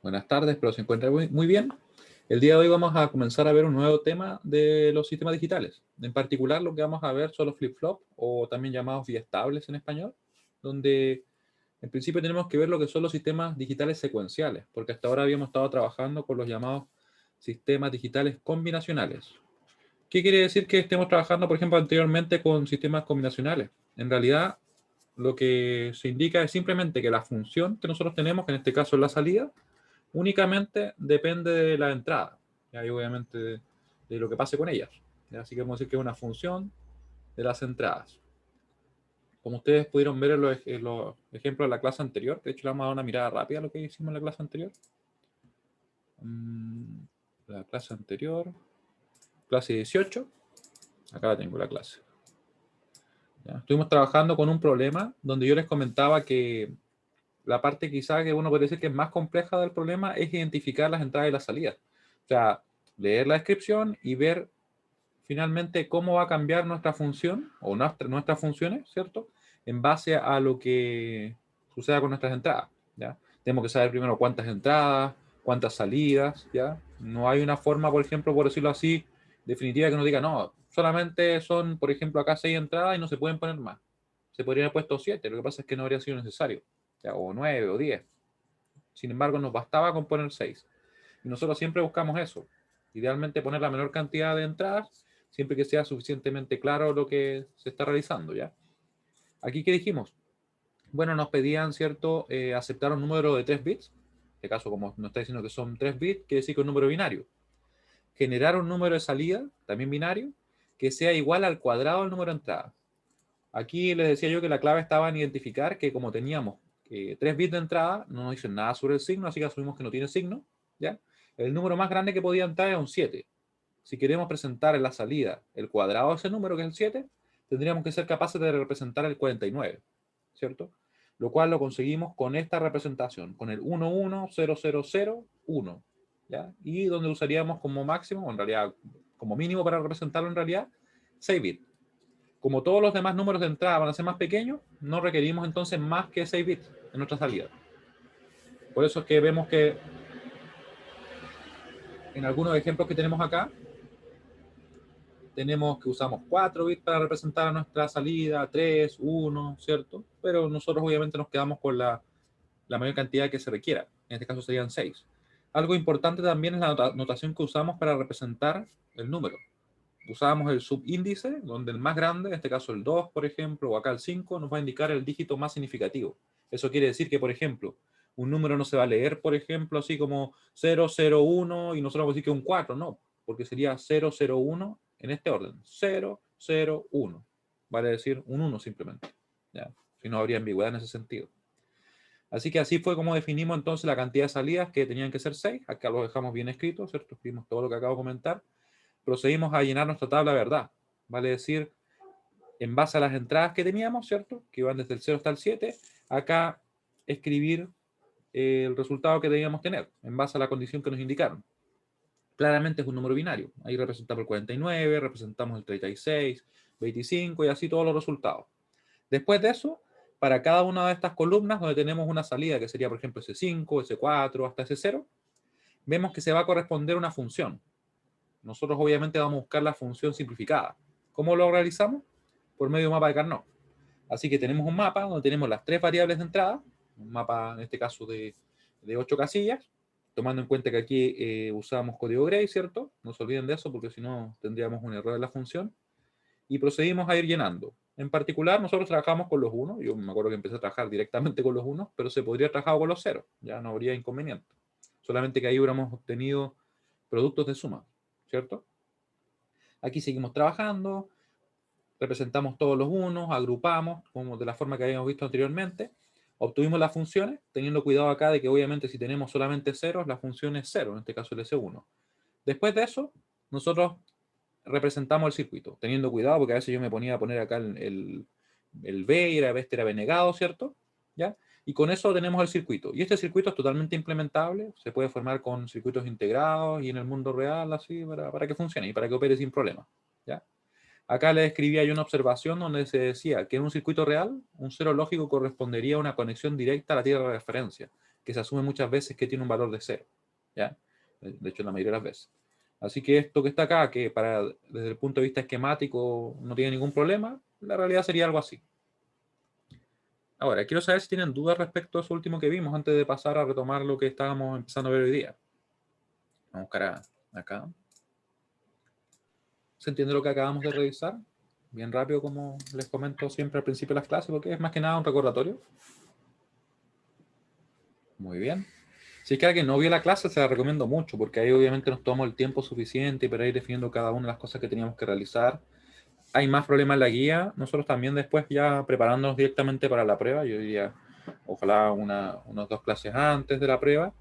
Buenas tardes, espero se encuentre muy bien. El día de hoy vamos a comenzar a ver un nuevo tema de los sistemas digitales. En particular, lo que vamos a ver son los flip-flop, o también llamados biestables en español, donde en principio tenemos que ver lo que son los sistemas digitales secuenciales, porque hasta ahora habíamos estado trabajando con los llamados sistemas digitales combinacionales. ¿Qué quiere decir que estemos trabajando, por ejemplo, anteriormente con sistemas combinacionales? En realidad, lo que se indica es simplemente que la función que nosotros tenemos, que en este caso es la salida, únicamente depende de la entrada, ¿ya? Y obviamente de lo que pase con ellas, ¿ya? Así que vamos a decir que es una función de las entradas. Como ustedes pudieron ver en los ejemplos de la clase anterior, que de hecho le vamos a dar una mirada rápida a lo que hicimos en la clase anterior. La clase anterior, clase 18, acá la tengo la clase. ¿Ya? Estuvimos trabajando con un problema donde yo les comentaba que la parte quizá que uno puede decir que es más compleja del problema es identificar las entradas y las salidas. O sea, leer la descripción y ver finalmente cómo va a cambiar nuestra función o nuestras funciones, ¿cierto? En base a lo que suceda con nuestras entradas, ¿ya? Tenemos que saber primero cuántas entradas, cuántas salidas, ¿ya? No hay una forma, por ejemplo, por decirlo así, definitiva que nos diga, no, solamente son, por ejemplo, acá 6 entradas y no se pueden poner más. Se podrían haber puesto 7, lo que pasa es que no habría sido necesario, ¿ya? O 9 o 10. Sin embargo, nos bastaba con poner 6. Y nosotros siempre buscamos eso. Idealmente poner la menor cantidad de entradas, siempre que sea suficientemente claro lo que se está realizando, ¿ya? Aquí, ¿qué dijimos? Bueno, nos pedían, ¿cierto?, aceptar un número de 3 bits. En este caso, como nos está diciendo que son 3 bits, quiere decir que es un número binario. Generar un número de salida, también binario, que sea igual al cuadrado del número de entrada. Aquí les decía yo que la clave estaba en identificar que como teníamos 3 bits de entrada, no nos dicen nada sobre el signo, así que asumimos que no tiene signo, ¿ya? El número más grande que podía entrar es un 7. Si queremos presentar en la salida el cuadrado de ese número, que es el 7, tendríamos que ser capaces de representar el 49, ¿cierto? Lo cual lo conseguimos con esta representación, con el 110001, ¿ya? Y donde usaríamos como máximo, o en realidad como mínimo para representarlo en realidad, 6 bits. Como todos los demás números de entrada van a ser más pequeños, no requerimos entonces más que 6 bits en nuestra salida. Por eso es que vemos que en algunos ejemplos que tenemos acá, tenemos que usamos 4 bits para representar nuestra salida, 3, 1, ¿cierto? Pero nosotros obviamente nos quedamos con la mayor cantidad que se requiera. En este caso serían 6. Algo importante también es la notación que usamos para representar el número. Usábamos el subíndice, donde el más grande, en este caso el 2, por ejemplo, o acá el 5, nos va a indicar el dígito más significativo. Eso quiere decir que, por ejemplo, un número no se va a leer, por ejemplo, así como 001 y nosotros vamos a decir que es un 4, no, porque sería 001 en este orden, 001. Vale decir un 1 simplemente, ¿ya? Si no habría ambigüedad en ese sentido. Así que así fue como definimos entonces la cantidad de salidas, que tenían que ser 6. Acá lo dejamos bien escrito, ¿cierto? Escribimos todo lo que acabo de comentar. Procedimos a llenar nuestra tabla de verdad. Vale decir, en base a las entradas que teníamos, ¿cierto? Que van desde el 0 hasta el 7, acá escribir el resultado que debíamos tener, en base a la condición que nos indicaron. Claramente es un número binario. Ahí representamos el 49, representamos el 36, 25 y así todos los resultados. Después de eso, para cada una de estas columnas donde tenemos una salida, que sería por ejemplo S5, S4, hasta S0, vemos que se va a corresponder una función. Nosotros obviamente vamos a buscar la función simplificada. ¿Cómo lo realizamos? Por medio de un mapa de Carnot. Así que tenemos un mapa donde tenemos las 3 variables de entrada, un mapa en este caso de 8 casillas, tomando en cuenta que aquí usamos código Gray, ¿cierto? No se olviden de eso porque si no tendríamos un error en la función. Y procedimos a ir llenando. En particular, nosotros trabajamos con los 1. Yo me acuerdo que empecé a trabajar directamente con los 1, pero se podría trabajar con los 0. Ya no habría inconveniente. Solamente que ahí hubiéramos obtenido productos de suma, ¿cierto? Aquí seguimos trabajando, representamos todos los unos, agrupamos, como de la forma que habíamos visto anteriormente, obtuvimos las funciones, teniendo cuidado acá de que obviamente si tenemos solamente ceros, la función es 0, en este caso el S1. Después de eso, nosotros representamos el circuito, teniendo cuidado porque a veces yo me ponía a poner acá el B y este era B negado, ¿cierto? ¿Ya? Y con eso tenemos el circuito. Y este circuito es totalmente implementable, se puede formar con circuitos integrados y en el mundo real, así, para que funcione y para que opere sin problema. ¿Ya? Acá le escribía yo una observación donde se decía que en un circuito real, un cero lógico correspondería a una conexión directa a la tierra de referencia, que se asume muchas veces que tiene un valor de 0, ¿ya? De hecho, la mayoría de las veces. Así que esto que está acá, que desde el punto de vista esquemático no tiene ningún problema, la realidad sería algo así. Ahora, quiero saber si tienen dudas respecto a eso último que vimos antes de pasar a retomar lo que estábamos empezando a ver hoy día. Vamos a buscar acá. ¿Se entiende lo que acabamos de revisar? Bien rápido, como les comento siempre al principio de las clases, porque es más que nada un recordatorio. Muy bien. Si es que alguien no vio la clase, se la recomiendo mucho, porque ahí obviamente nos tomamos el tiempo suficiente para ir definiendo cada una de las cosas que teníamos que realizar. Hay más problemas en la guía. Nosotros también después ya preparándonos directamente para la prueba, yo diría, ojalá unas 2 clases antes de la prueba,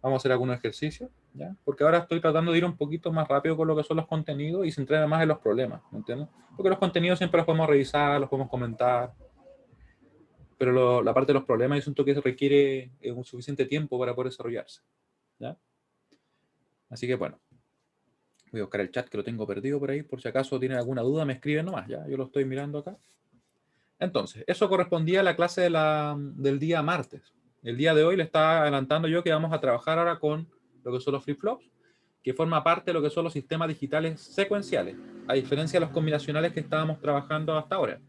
vamos a hacer algunos ejercicios, ¿ya? Porque ahora estoy tratando de ir un poquito más rápido con lo que son los contenidos y centrarme más en los problemas, ¿me entiendes? Porque los contenidos siempre los podemos revisar, los podemos comentar, pero la parte de los problemas yo siento que requiere un suficiente tiempo para poder desarrollarse, ¿ya? Así que bueno, voy a buscar el chat que lo tengo perdido por ahí, por si acaso tienen alguna duda me escriben nomás, ¿ya? Yo lo estoy mirando acá. Entonces, eso correspondía a la clase del día martes. El día de hoy le estaba adelantando yo que vamos a trabajar ahora con lo que son los flip-flops, que forma parte de lo que son los sistemas digitales secuenciales, a diferencia de los combinacionales que estábamos trabajando hasta ahora.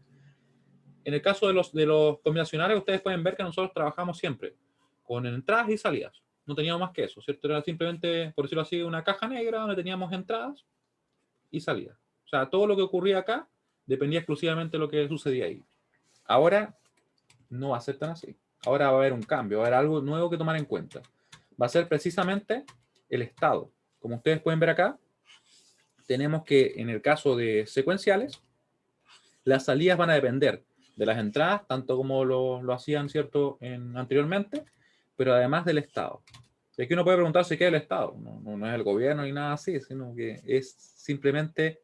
En el caso de los combinacionales, ustedes pueden ver que nosotros trabajamos siempre con entradas y salidas. No teníamos más que eso, ¿cierto? Era simplemente, por decirlo así, una caja negra donde teníamos entradas y salidas. O sea, todo lo que ocurría acá dependía exclusivamente de lo que sucedía ahí. Ahora no va a ser tan así. Ahora va a haber un cambio, va a haber algo nuevo que tomar en cuenta. Va a ser precisamente el estado. Como ustedes pueden ver acá, tenemos que en el caso de secuenciales, las salidas van a depender de las entradas, tanto como lo hacían, ¿cierto?, anteriormente, pero además del estado. Y aquí uno puede preguntarse qué es el estado. No es el gobierno ni nada así, sino que es simplemente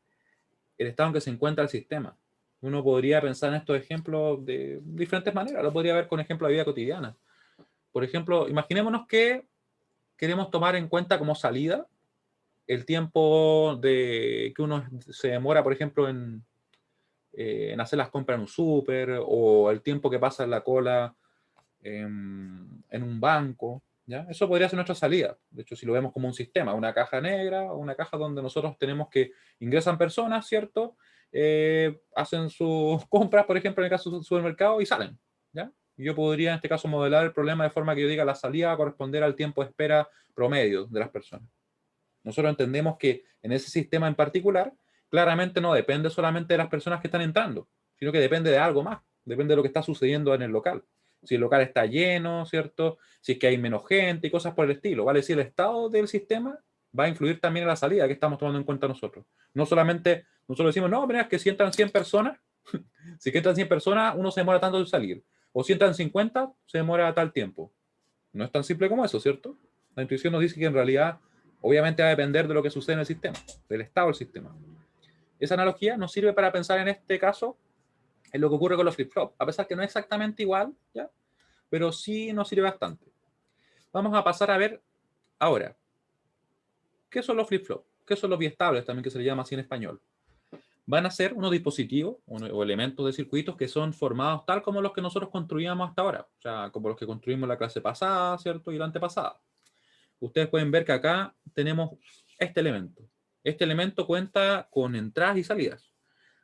el estado en que se encuentra el sistema. Uno podría pensar en estos ejemplos de diferentes maneras. Lo podría ver con ejemplos de vida cotidiana. Por ejemplo, imaginémonos que queremos tomar en cuenta como salida el tiempo de que uno se demora, por ejemplo, en hacer las compras en un súper, o el tiempo que pasa en la cola en un banco, ¿ya? Eso podría ser nuestra salida. De hecho, si lo vemos como un sistema, una caja negra, una caja donde nosotros tenemos que ingresan personas, ¿cierto? Hacen sus compras, por ejemplo, en el caso del supermercado, y salen, ¿ya? Y yo podría, en este caso, modelar el problema de forma que yo diga la salida va a corresponder al tiempo de espera promedio de las personas. Nosotros entendemos que en ese sistema en particular, claramente no depende solamente de las personas que están entrando, sino que depende de algo más, depende de lo que está sucediendo en el local. Si el local está lleno, ¿cierto? Si es que hay menos gente y cosas por el estilo. Vale decir, el estado del sistema va a influir también en la salida que estamos tomando en cuenta nosotros. No solamente, nosotros decimos, no, mira, es que si entran 100 personas, si que entran 100 personas, uno se demora tanto en salir. O si entran 50, se demora tal tiempo. No es tan simple como eso, ¿cierto? La intuición nos dice que en realidad obviamente va a depender de lo que sucede en el sistema, del estado del sistema. Esa analogía nos sirve para pensar en este caso en lo que ocurre con los flip-flops, a pesar que no es exactamente igual, ¿ya? Pero sí nos sirve bastante. Vamos a pasar a ver ahora, ¿qué son los flip-flops? ¿Qué son los biestables, también que se le llama así en español? Van a ser unos dispositivos o elementos de circuitos que son formados tal como los que nosotros construíamos hasta ahora, o sea, como los que construimos la clase pasada, ¿cierto? Y la antepasada. Ustedes pueden ver que acá tenemos este elemento. Este elemento cuenta con entradas y salidas.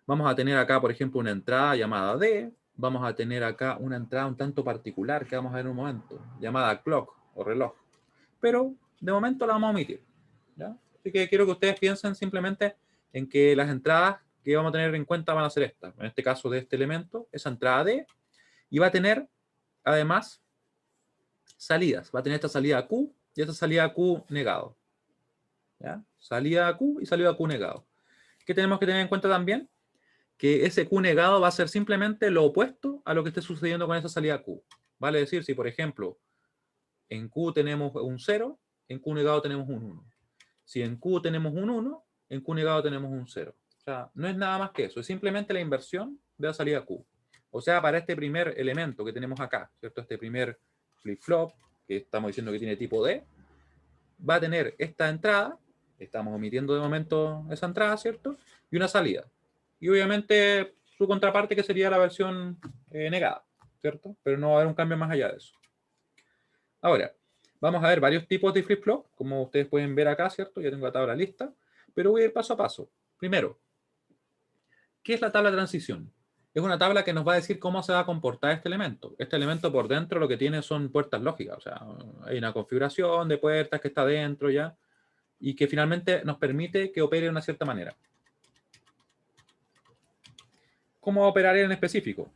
Vamos a tener acá, por ejemplo, una entrada llamada D. Vamos a tener acá una entrada un tanto particular que vamos a ver en un momento, llamada clock o reloj. Pero de momento la vamos a omitir, ¿ya? Así que quiero que ustedes piensen simplemente en que las entradas que vamos a tener en cuenta van a ser estas. En este caso de este elemento, esa entrada D, y va a tener además salidas. Va a tener esta salida Q y esta salida Q negado, ¿ya? Salida Q y salida Q negado. ¿Qué tenemos que tener en cuenta también? Que ese Q negado va a ser simplemente lo opuesto a lo que esté sucediendo con esa salida Q. Vale decir, si por ejemplo en Q tenemos un 0, en Q negado tenemos un 1. Si en Q tenemos un 1, en Q negado tenemos un 0. O sea, no es nada más que eso, es simplemente la inversión de la salida Q. O sea, para este primer elemento que tenemos acá, ¿cierto? Este primer flip-flop, que estamos diciendo que tiene tipo D, va a tener esta entrada, estamos omitiendo de momento esa entrada, ¿cierto? Y una salida. Y obviamente su contraparte que sería la versión negada, ¿cierto? Pero no va a haber un cambio más allá de eso. Ahora, vamos a ver varios tipos de flip-flop, como ustedes pueden ver acá, ¿cierto? Ya tengo la tabla lista, pero voy a ir paso a paso. Primero, ¿qué es la tabla de transición? Es una tabla que nos va a decir cómo se va a comportar este elemento. Este elemento por dentro lo que tiene son puertas lógicas, o sea, hay una configuración de puertas que está dentro ya, y que finalmente nos permite que opere de una cierta manera. ¿Cómo operaría en específico?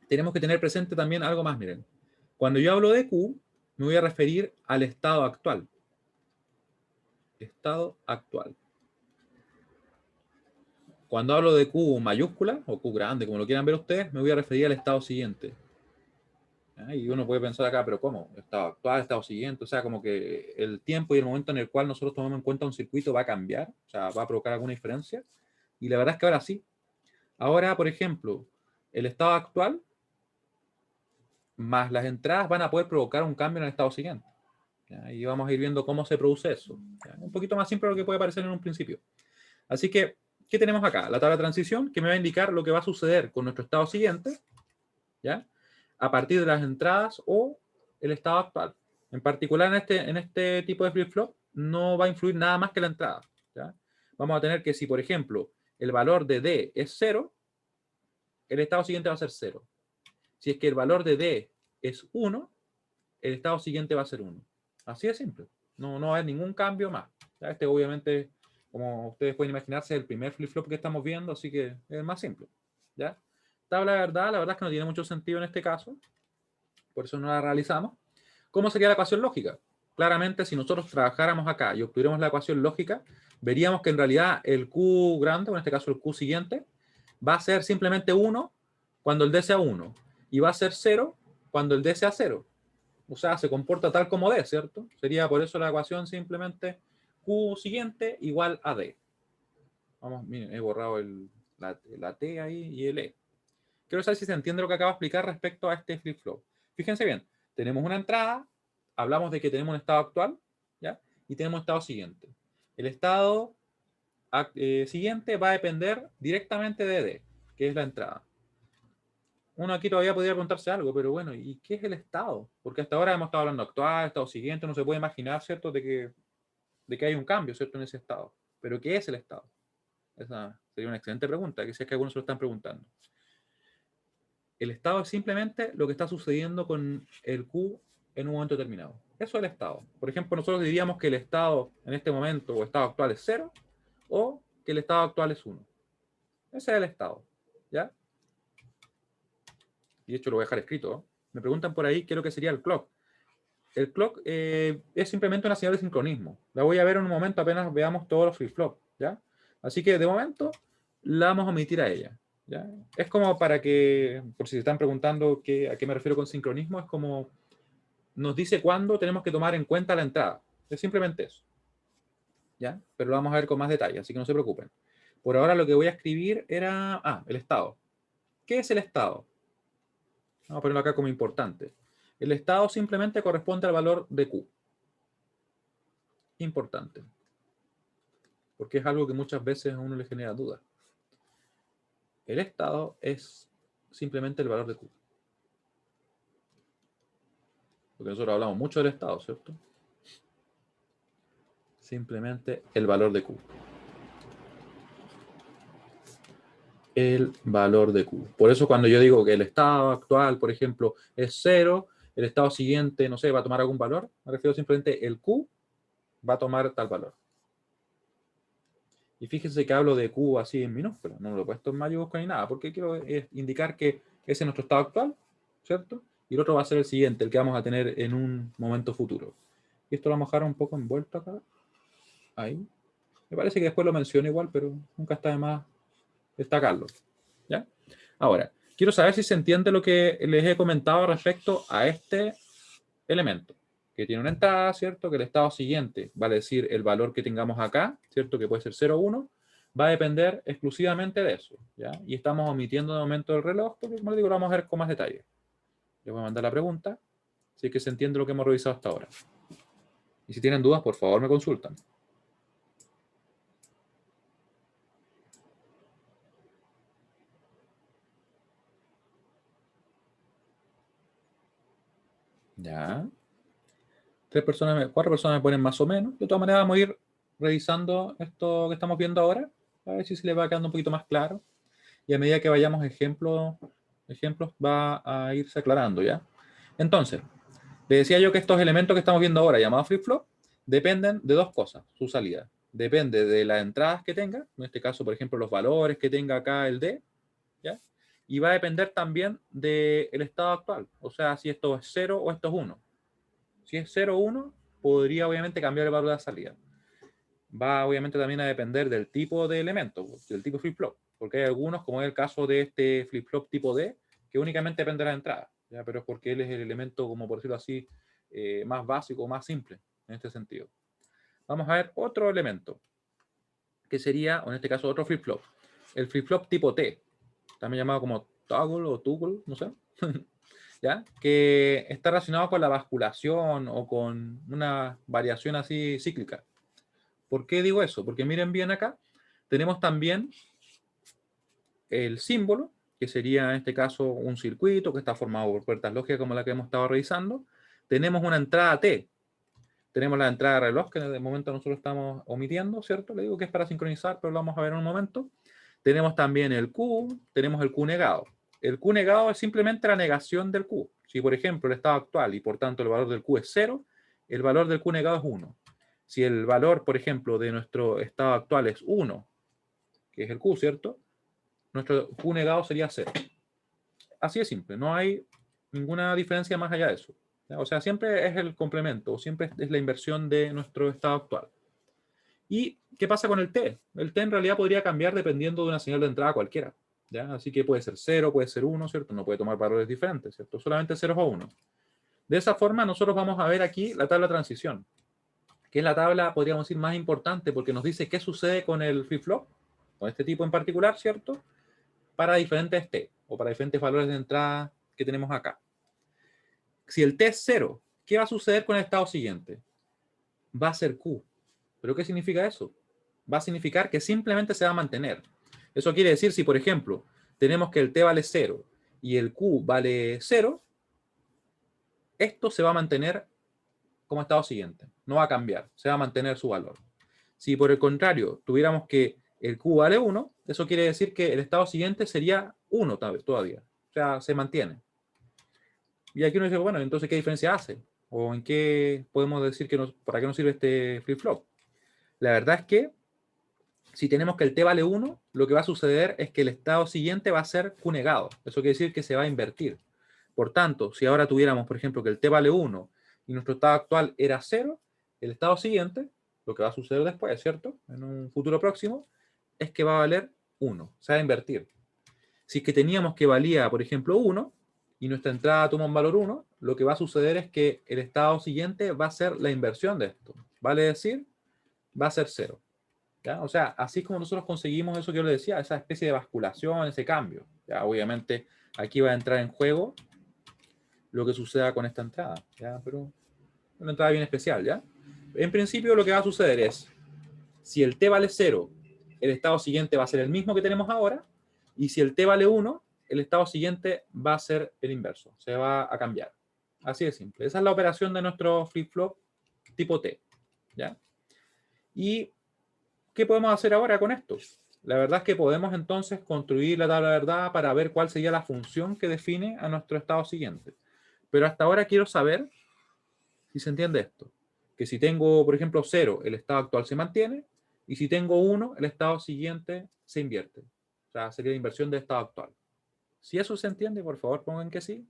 Tenemos que tener presente también algo más, miren. Cuando yo hablo de Q, me voy a referir al estado actual. Estado actual. Cuando hablo de Q mayúscula, o Q grande, como lo quieran ver ustedes, me voy a referir al estado siguiente. Y uno puede pensar acá, pero ¿cómo? Estado actual, estado siguiente, o sea, como que el tiempo y el momento en el cual nosotros tomamos en cuenta un circuito va a cambiar, o sea, va a provocar alguna diferencia. Y la verdad es que ahora sí. Ahora, por ejemplo, el estado actual más las entradas van a poder provocar un cambio en el estado siguiente. ¿Ya? Y vamos a ir viendo cómo se produce eso. ¿Ya? Un poquito más simple de lo que puede parecer en un principio. Así que, ¿qué tenemos acá? La tabla de transición que me va a indicar lo que va a suceder con nuestro estado siguiente, ¿ya? A partir de las entradas o el estado actual. En particular, en este tipo de flip-flop, no va a influir nada más que la entrada. ¿Ya? Vamos a tener que si, por ejemplo, el valor de D es 0, el estado siguiente va a ser 0. Si es que el valor de D es 1, el estado siguiente va a ser 1. Así de simple. No va a haber ningún cambio más. ¿Ya? Este obviamente, como ustedes pueden imaginarse, es el primer flip-flop que estamos viendo, así que es más simple. ¿Ya? Tabla de verdad, la verdad es que no tiene mucho sentido en este caso, por eso no la realizamos. ¿Cómo sería la ecuación lógica? Claramente, si nosotros trabajáramos acá y obtuviéramos la ecuación lógica, veríamos que en realidad el Q grande, o en este caso el Q siguiente, va a ser simplemente 1 cuando el D sea 1 y va a ser 0 cuando el D sea 0. O sea, se comporta tal como D, ¿cierto? Sería por eso la ecuación simplemente Q siguiente igual a D. Vamos, miren, he borrado la T ahí y el E. Quiero saber si se entiende lo que acabo de explicar respecto a este flip-flop. Fíjense bien, tenemos una entrada, hablamos de que tenemos un estado actual, ¿ya? Y tenemos un estado siguiente. El estado siguiente va a depender directamente de D, que es la entrada. Uno aquí todavía podría preguntarse algo, pero bueno, ¿y qué es el estado? Porque hasta ahora hemos estado hablando actual, estado siguiente, no se puede imaginar, ¿cierto?, de que hay un cambio, ¿cierto?, en ese estado. Pero ¿qué es el estado? Esa sería una excelente pregunta, que si es que algunos se lo están preguntando. El estado es simplemente lo que está sucediendo con el Q en un momento determinado. Eso es el estado. Por ejemplo, nosotros diríamos que el estado en este momento o estado actual es 0 o que el estado actual es 1. Ese es el estado. ¿Ya? Y de hecho lo voy a dejar escrito, ¿no? Me preguntan por ahí qué es lo que sería el clock. El clock es simplemente una señal de sincronismo. La voy a ver en un momento apenas veamos todos los flip-flops. ¿Ya? Así que de momento la vamos a omitir a ella. ¿Ya? Es como para que, por si se están preguntando a qué me refiero con sincronismo, es como nos dice cuándo tenemos que tomar en cuenta la entrada. Es simplemente eso. ¿Ya? Pero lo vamos a ver con más detalle, así que no se preocupen. Por ahora lo que voy a escribir era, el estado. ¿Qué es el estado? Vamos a ponerlo acá como importante. El estado simplemente corresponde al valor de Q. Importante. Porque es algo que muchas veces a uno le genera dudas. El estado es simplemente el valor de Q. Porque nosotros hablamos mucho del estado, ¿cierto? Simplemente el valor de Q. El valor de Q. Por eso cuando yo digo que el estado actual, por ejemplo, es 0, el estado siguiente, no sé, va a tomar algún valor, me refiero simplemente el Q va a tomar tal valor. Y fíjense que hablo de Q así en minúscula, no lo he puesto en mayúscula ni nada, porque quiero indicar que ese es nuestro estado actual, ¿cierto? Y el otro va a ser el siguiente, el que vamos a tener en un momento futuro. Y esto lo vamos a dejar un poco envuelto acá. Ahí. Me parece que después lo menciono igual, pero nunca está de más destacarlo. ¿Ya? Ahora, quiero saber si se entiende lo que les he comentado respecto a este elemento, que tiene una entrada, ¿cierto? Que el estado siguiente, vale decir, el valor que tengamos acá, ¿cierto? Que puede ser 0 o 1, va a depender exclusivamente de eso, ¿ya? Y estamos omitiendo de momento el reloj, porque como les digo, lo vamos a ver con más detalle. Les voy a mandar la pregunta, así que se entiende lo que hemos revisado hasta ahora. Y si tienen dudas, por favor me consultan. ¿Ya? cuatro personas me ponen más o menos. De todas maneras, vamos a ir revisando esto que estamos viendo ahora, a ver si se le va quedando un poquito más claro. Y a medida que vayamos ejemplos va a irse aclarando, ¿ya? Entonces, le decía yo que estos elementos que estamos viendo ahora, llamados flip-flop, dependen de dos cosas, su salida. Depende de las entradas que tenga, en este caso, por ejemplo, los valores que tenga acá el D, ¿ya? Y va a depender también del estado actual, o sea, si esto es 0 o esto es 1. Si es 0 o 1, podría obviamente cambiar el valor de la salida. Va obviamente también a depender del tipo de elemento, del tipo flip-flop, porque hay algunos, como es el caso de este flip-flop tipo D, que únicamente depende de la entrada, ¿ya? Pero es porque él es el elemento, como por decirlo así, más básico, más simple en este sentido. Vamos a ver otro elemento, que sería, o en este caso, otro flip-flop. El flip-flop tipo T, también llamado como toggle o toggle, no sé, ¿ya? Que está relacionado con la basculación o con una variación así cíclica. ¿Por qué digo eso? Porque miren bien acá, tenemos también el símbolo, que sería en este caso un circuito que está formado por puertas lógicas como la que hemos estado revisando. Tenemos una entrada T, tenemos la entrada de reloj, que de momento nosotros estamos omitiendo, ¿cierto? Le digo que es para sincronizar, pero lo vamos a ver en un momento. Tenemos también el Q, tenemos el Q negado. El Q negado es simplemente la negación del Q. Si, por ejemplo, el estado actual y por tanto el valor del Q es 0, el valor del Q negado es 1. Si el valor, por ejemplo, de nuestro estado actual es 1, que es el Q, ¿cierto? Nuestro Q negado sería 0. Así de simple, no hay ninguna diferencia más allá de eso. O sea, siempre es el complemento, o siempre es la inversión de nuestro estado actual. ¿Y qué pasa con el T? El T en realidad podría cambiar dependiendo de una señal de entrada cualquiera, ¿ya? Así que puede ser 0, puede ser 1, ¿cierto? No puede tomar valores diferentes, ¿cierto? Solamente 0 o 1. De esa forma, nosotros vamos a ver aquí la tabla de transición, que es la tabla, podríamos decir, más importante porque nos dice qué sucede con el flip-flop, con este tipo en particular, ¿cierto? Para diferentes T, o para diferentes valores de entrada que tenemos acá. Si el T es 0, ¿qué va a suceder con el estado siguiente? Va a ser Q. ¿Pero qué significa eso? Va a significar que simplemente se va a mantener. Eso quiere decir, si por ejemplo tenemos que el T vale 0 y el Q vale 0, esto se va a mantener como estado siguiente. No va a cambiar, se va a mantener su valor. Si por el contrario tuviéramos que el Q vale 1, eso quiere decir que el estado siguiente sería 1 todavía. O sea, se mantiene. Y aquí uno dice, bueno, entonces, ¿qué diferencia hace? ¿O en qué podemos decir que para qué nos sirve este flip-flop? La verdad es que si tenemos que el T vale 1, lo que va a suceder es que el estado siguiente va a ser Q negado. Eso quiere decir que se va a invertir. Por tanto, si ahora tuviéramos, por ejemplo, que el T vale 1 y nuestro estado actual era 0, el estado siguiente, lo que va a suceder después, ¿cierto? En un futuro próximo, es que va a valer 1. Se va a invertir. Si es que teníamos que valía, por ejemplo, 1 y nuestra entrada toma un valor 1, lo que va a suceder es que el estado siguiente va a ser la inversión de esto. Vale decir, va a ser 0. ¿Ya? O sea, así es como nosotros conseguimos eso que yo le decía, esa especie de basculación, ese cambio. ¿Ya? Obviamente, aquí va a entrar en juego lo que suceda con esta entrada. ¿Ya? Pero una entrada bien especial. ¿Ya? En principio, lo que va a suceder es, si el t vale 0, el estado siguiente va a ser el mismo que tenemos ahora, y si el t vale 1, el estado siguiente va a ser el inverso, se va a cambiar. Así de simple. Esa es la operación de nuestro flip-flop tipo T. ¿Ya? ¿Y qué podemos hacer ahora con esto? La verdad es que podemos entonces construir la tabla de verdad para ver cuál sería la función que define a nuestro estado siguiente. Pero hasta ahora quiero saber si se entiende esto. Que si tengo, por ejemplo, 0, el estado actual se mantiene, y si tengo 1, el estado siguiente se invierte. O sea, sería la inversión del estado actual. Si eso se entiende, por favor pongan que sí.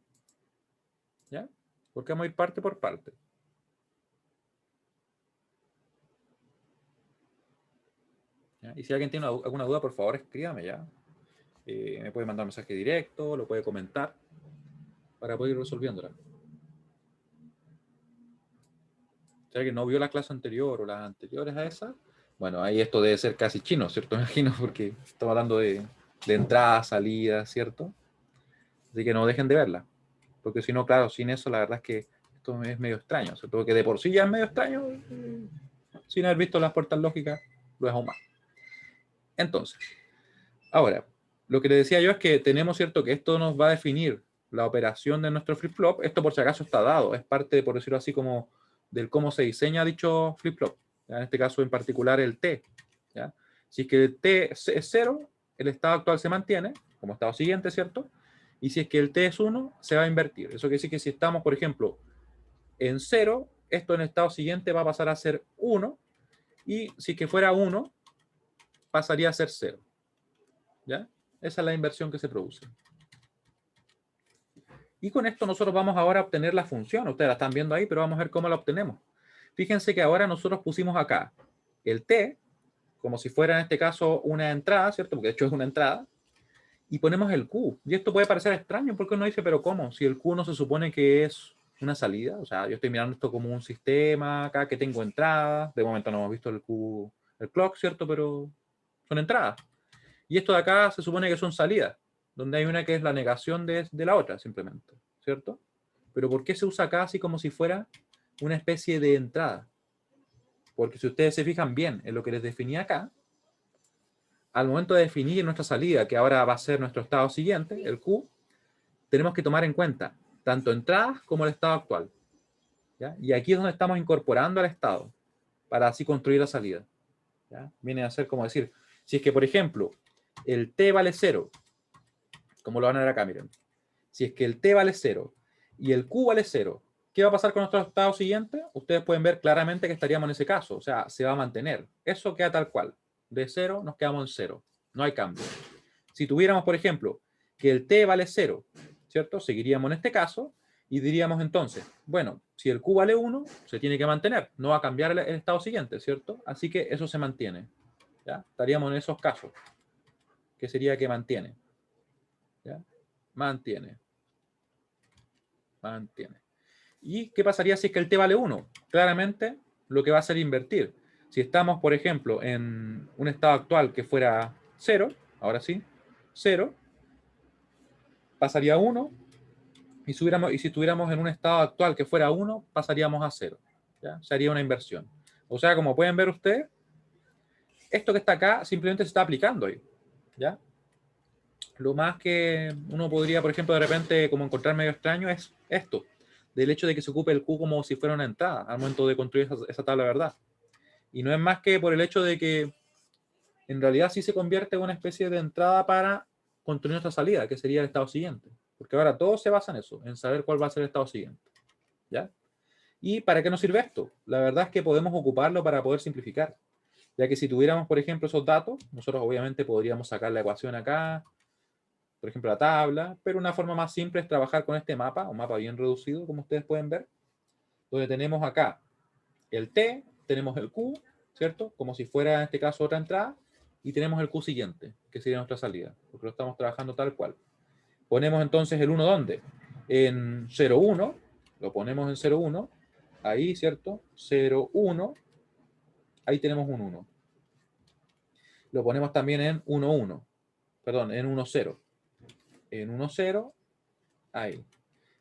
¿Ya? Porque vamos a ir parte por parte. ¿Ya? Y si alguien tiene alguna duda, por favor escríbame ya. Me puede mandar un mensaje directo, lo puede comentar para poder ir resolviéndola. Si alguien no vio la clase anterior o las anteriores a esa, bueno, ahí esto debe ser casi chino, ¿cierto? Me imagino, porque estamos hablando de entrada, salida, ¿cierto? Así que no dejen de verla. Porque si no, claro, sin eso, la verdad es que esto es medio extraño, ¿cierto? Porque de por sí ya es medio extraño, sin haber visto las puertas lógicas, lo es aún más. Entonces, ahora, lo que le decía yo es que tenemos, ¿cierto?, que esto nos va a definir la operación de nuestro flip-flop. Esto, por si acaso, está dado. Es parte, por decirlo así, como del cómo se diseña dicho flip-flop. En este caso en particular el T. ¿Ya? Si es que el T es 0, el estado actual se mantiene como estado siguiente, ¿cierto? Y si es que el T es 1, se va a invertir. Eso quiere decir que si estamos, por ejemplo, en 0, esto en el estado siguiente va a pasar a ser 1, y si es que fuera 1, pasaría a ser 0. ¿Ya? Esa es la inversión que se produce. Y con esto nosotros vamos ahora a obtener la función. Ustedes la están viendo ahí, pero vamos a ver cómo la obtenemos. Fíjense que ahora nosotros pusimos acá el T, como si fuera en este caso una entrada, ¿cierto? Porque de hecho es una entrada. Y ponemos el Q. Y esto puede parecer extraño porque uno dice, pero ¿cómo? Si el Q no se supone que es una salida. O sea, yo estoy mirando esto como un sistema acá que tengo entradas. De momento no hemos visto el Q, el clock, ¿cierto? Pero son entradas. Y esto de acá se supone que son salidas, donde hay una que es la negación de la otra, simplemente, ¿cierto? Pero ¿por qué se usa acá así como si fuera una especie de entrada? Porque si ustedes se fijan bien en lo que les definí acá, al momento de definir nuestra salida, que ahora va a ser nuestro estado siguiente, el Q, tenemos que tomar en cuenta tanto entradas como el estado actual. ¿Ya? Y aquí es donde estamos incorporando al estado, para así construir la salida. ¿Ya? Viene a ser como decir, si es que, por ejemplo, el T vale 0, como lo van a ver acá, miren. Si es que el T vale 0 y el Q vale 0, ¿qué va a pasar con nuestro estado siguiente? Ustedes pueden ver claramente que estaríamos en ese caso, o sea, se va a mantener. Eso queda tal cual. De 0 nos quedamos en 0. No hay cambio. Si tuviéramos, por ejemplo, que el T vale 0, ¿cierto? Seguiríamos en este caso y diríamos entonces, bueno, si el Q vale 1, se tiene que mantener. No va a cambiar el estado siguiente, ¿cierto? Así que eso se mantiene. ¿Ya? Estaríamos en esos casos, que sería que mantiene. ¿Ya? Mantiene. Mantiene. ¿Y qué pasaría si es que el T vale 1? Claramente lo que va a hacer invertir. Si estamos, por ejemplo, en un estado actual que fuera 0, ahora sí, 0, pasaría a 1, y si estuviéramos en un estado actual que fuera 1, pasaríamos a 0. ¿Ya? Sería una inversión. O sea, como pueden ver ustedes, esto que está acá simplemente se está aplicando ahí. ¿Ya? Lo más que uno podría, por ejemplo, de repente como encontrar medio extraño es esto, del hecho de que se ocupe el Q como si fuera una entrada al momento de construir esa tabla de verdad. Y no es más que por el hecho de que en realidad sí se convierte en una especie de entrada para construir nuestra salida, que sería el estado siguiente. Porque ahora todo se basa en eso, en saber cuál va a ser el estado siguiente. ¿Ya? ¿Y para qué nos sirve esto? La verdad es que podemos ocuparlo para poder simplificar. Ya que si tuviéramos, por ejemplo, esos datos, nosotros obviamente podríamos sacar la ecuación acá, por ejemplo, la tabla, pero una forma más simple es trabajar con este mapa, un mapa bien reducido, como ustedes pueden ver, donde tenemos acá el T, tenemos el Q, ¿cierto? Como si fuera en este caso otra entrada, y tenemos el Q siguiente, que sería nuestra salida, porque lo estamos trabajando tal cual. Ponemos entonces el 1 ¿dónde? En 0, 1, lo ponemos en 0, 1, ahí, ¿cierto? 0, 1, ahí tenemos un 1. Lo ponemos también en 1, 1, perdón, en 1, 0. En 1, 0, ahí.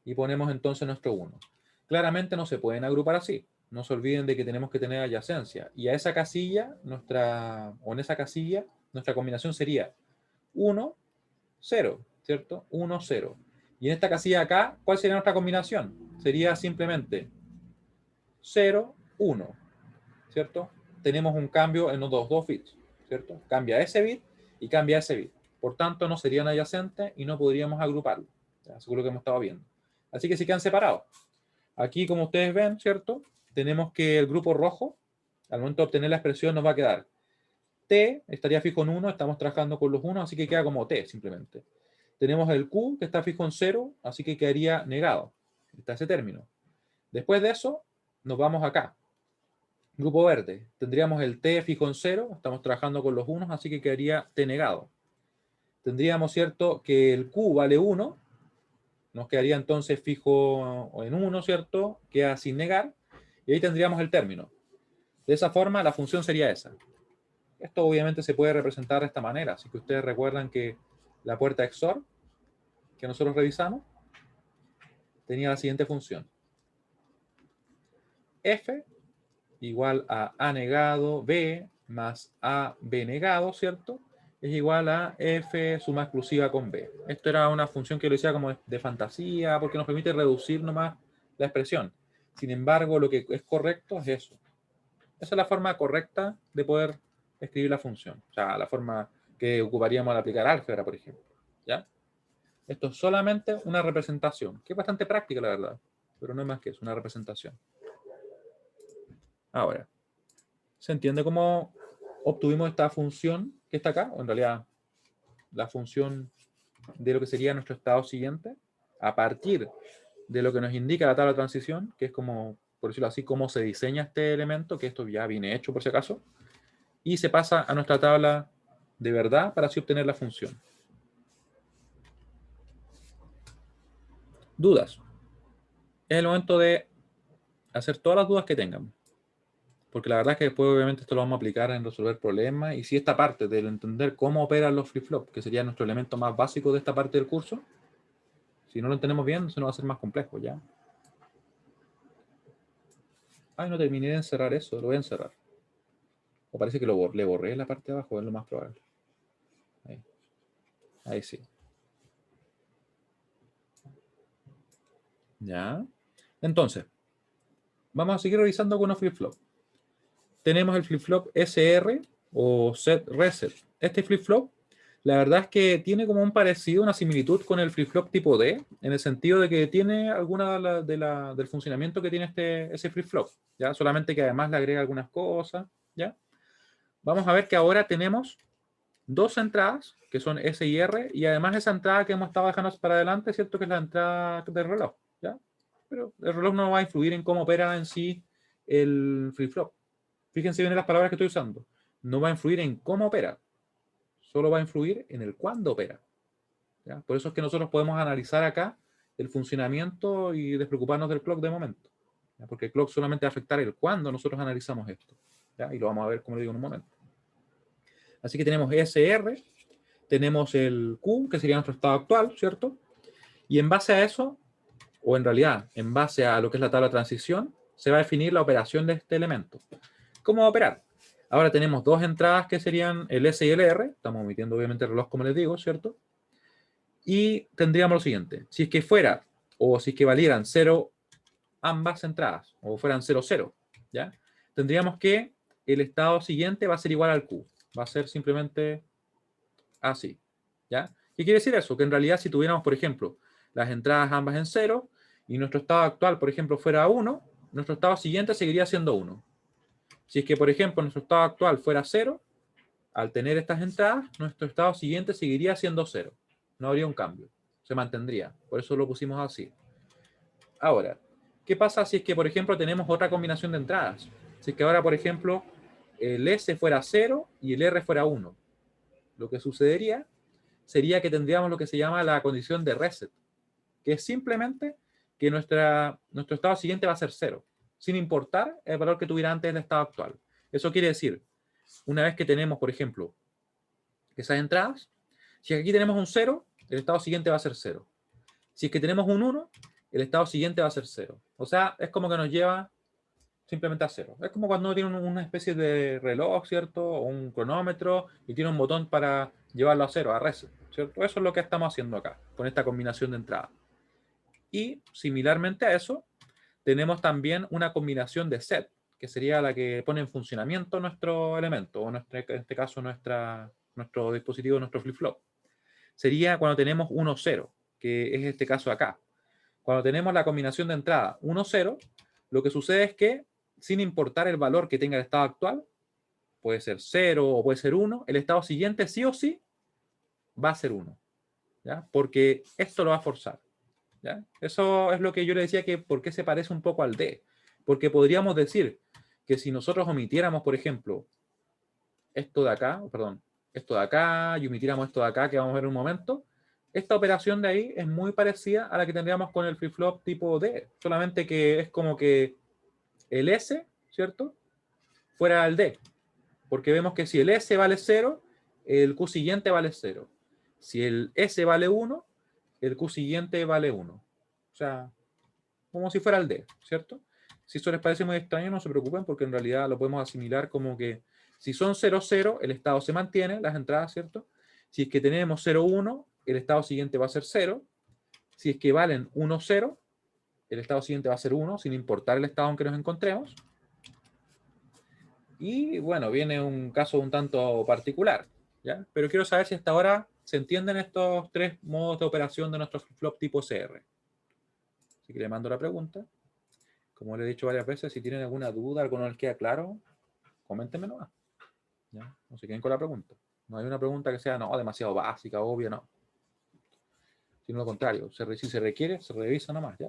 Y ponemos entonces nuestro 1. Claramente no se pueden agrupar así. No se olviden de que tenemos que tener adyacencia. Y a esa casilla, en esa casilla, nuestra combinación sería 1, 0, ¿cierto? 1, 0. Y en esta casilla acá, ¿cuál sería nuestra combinación? Sería simplemente 0, 1, ¿cierto? Tenemos un cambio en los dos bits, ¿cierto? Cambia ese bit y cambia ese bit. Por tanto, no serían adyacentes y no podríamos agruparlo. Seguro que hemos estado viendo. Así que sí quedan separados. Aquí, como ustedes ven, ¿cierto? Tenemos que el grupo rojo, al momento de obtener la expresión, nos va a quedar T, estaría fijo en 1, estamos trabajando con los 1, así que queda como T, simplemente. Tenemos el Q, que está fijo en 0, así que quedaría negado. Está ese término. Después de eso, nos vamos acá. Grupo verde, tendríamos el T fijo en 0, estamos trabajando con los 1, así que quedaría T negado. Tendríamos, ¿cierto?, que el Q vale 1, nos quedaría entonces fijo en 1, ¿cierto? Queda sin negar, y ahí tendríamos el término. De esa forma, la función sería esa. Esto obviamente se puede representar de esta manera, así que ustedes recuerdan que la puerta XOR, que nosotros revisamos, tenía la siguiente función. F igual a A negado B más A B negado, ¿cierto? Es igual a F suma exclusiva con B. Esto era una función que lo decía como de fantasía, porque nos permite reducir nomás la expresión. Sin embargo, lo que es correcto es eso. Esa es la forma correcta de poder escribir la función. O sea, la forma que ocuparíamos al aplicar álgebra, por ejemplo. ¿Ya? Esto es solamente una representación, que es bastante práctica, la verdad. Pero no es más que eso, una representación. Ahora, ¿se entiende cómo obtuvimos esta función que está acá? O en realidad, la función de lo que sería nuestro estado siguiente, a partir de lo que nos indica la tabla de transición, que es como, por decirlo así, cómo se diseña este elemento, que esto ya viene hecho por si acaso, y se pasa a nuestra tabla de verdad para así obtener la función. Dudas. Es el momento de hacer todas las dudas que tengan. Porque la verdad es que después obviamente esto lo vamos a aplicar en resolver problemas. Y si esta parte del entender cómo operan los flip-flops, que sería nuestro elemento más básico de esta parte del curso, si no lo entendemos bien, se nos va a hacer más complejo, ¿ya? Ay, no terminé de encerrar eso, lo voy a encerrar. O parece que le borré la parte de abajo, es lo más probable. Ahí, ahí sí. ¿Ya? Entonces, vamos a seguir revisando algunos flip-flops. Tenemos el flip-flop SR o set reset. Este flip-flop, la verdad es que tiene como un parecido, una similitud con el flip-flop tipo D, en el sentido de que tiene alguna del funcionamiento que tiene ese flip-flop, ¿ya? Solamente que además le agrega algunas cosas, ¿ya? Vamos a ver que ahora tenemos dos entradas, que son S y R, y además esa entrada que hemos estado dejando para adelante, ¿cierto? Que es la entrada del reloj, ¿ya? Pero el reloj no va a influir en cómo opera en sí el flip-flop. Fíjense bien en las palabras que estoy usando. No va a influir en cómo opera, solo va a influir en el cuándo opera, ¿ya? Por eso es que nosotros podemos analizar acá el funcionamiento y despreocuparnos del clock de momento, ¿ya? Porque el clock solamente va a afectar el cuándo nosotros analizamos esto, ¿ya? Y lo vamos a ver, como le digo, en un momento. Así que tenemos SR, tenemos el Q, que sería nuestro estado actual, ¿cierto? Y en base a eso, o en realidad, en base a lo que es la tabla de transición, se va a definir la operación de este elemento. ¿Cómo va a operar? Ahora tenemos dos entradas que serían el S y el R. Estamos omitiendo obviamente el reloj, como les digo, ¿cierto? Y tendríamos lo siguiente. Si es que fuera, o si es que valieran 0 ambas entradas, o fueran 0, 0, ¿ya? Tendríamos que el estado siguiente va a ser igual al Q. Va a ser simplemente así, ¿ya? ¿Qué quiere decir eso? Que en realidad si tuviéramos, por ejemplo, las entradas ambas en 0 y nuestro estado actual, por ejemplo, fuera 1, nuestro estado siguiente seguiría siendo 1. Si es que, por ejemplo, nuestro estado actual fuera 0, al tener estas entradas, nuestro estado siguiente seguiría siendo 0. No habría un cambio. Se mantendría. Por eso lo pusimos así. Ahora, ¿qué pasa si es que, por ejemplo, tenemos otra combinación de entradas? Si es que ahora, por ejemplo, el S fuera 0 y el R fuera 1. Lo que sucedería sería que tendríamos lo que se llama la condición de reset, que es simplemente que nuestro estado siguiente va a ser 0, sin importar el valor que tuviera antes del estado actual. Eso quiere decir, una vez que tenemos, por ejemplo, esas entradas, si aquí tenemos un 0, el estado siguiente va a ser 0. Si es que tenemos un 1, el estado siguiente va a ser 0. O sea, es como que nos lleva simplemente a 0. Es como cuando uno tiene una especie de reloj, ¿cierto? O un cronómetro y tiene un botón para llevarlo a 0, a reset, ¿cierto? Eso es lo que estamos haciendo acá, con esta combinación de entradas. Y similarmente a eso, tenemos también una combinación de set, que sería la que pone en funcionamiento nuestro elemento, o en este caso nuestro dispositivo, nuestro flip-flop. Sería cuando tenemos 1, 0, que es este caso acá. Cuando tenemos la combinación de entrada 1, 0, lo que sucede es que, sin importar el valor que tenga el estado actual, puede ser 0 o puede ser 1, el estado siguiente sí o sí va a ser 1, ¿ya? Porque esto lo va a forzar, ¿ya? Eso es lo que yo le decía que por qué se parece un poco al D. Porque podríamos decir que si nosotros omitiéramos, por ejemplo, esto de acá, perdón, esto de acá y omitiéramos esto de acá que vamos a ver en un momento, esta operación de ahí es muy parecida a la que tendríamos con el flip-flop tipo D, solamente que es como que el S, ¿cierto?, fuera el D, porque vemos que si el S vale 0, el Q siguiente vale 0. Si el S vale 1, el Q siguiente vale 1. O sea, como si fuera el D, ¿cierto? Si eso les parece muy extraño, no se preocupen, porque en realidad lo podemos asimilar como que si son 0, 0, el estado se mantiene, las entradas, ¿cierto? Si es que tenemos 0, 1, el estado siguiente va a ser 0. Si es que valen 1, 0, el estado siguiente va a ser 1, sin importar el estado en que nos encontremos. Y bueno, viene un caso un tanto particular, ¿ya? Pero quiero saber si hasta ahora se entienden estos tres modos de operación de nuestro flip-flop tipo CR. Así que le mando la pregunta. Como le he dicho varias veces, si tienen alguna duda, algo no les queda claro, coméntenme nomás. ¿Ya? No se queden con la pregunta. No hay una pregunta que sea no, demasiado básica, obvia, no. Sino lo contrario, si se requiere, se revisa nomás, ¿ya?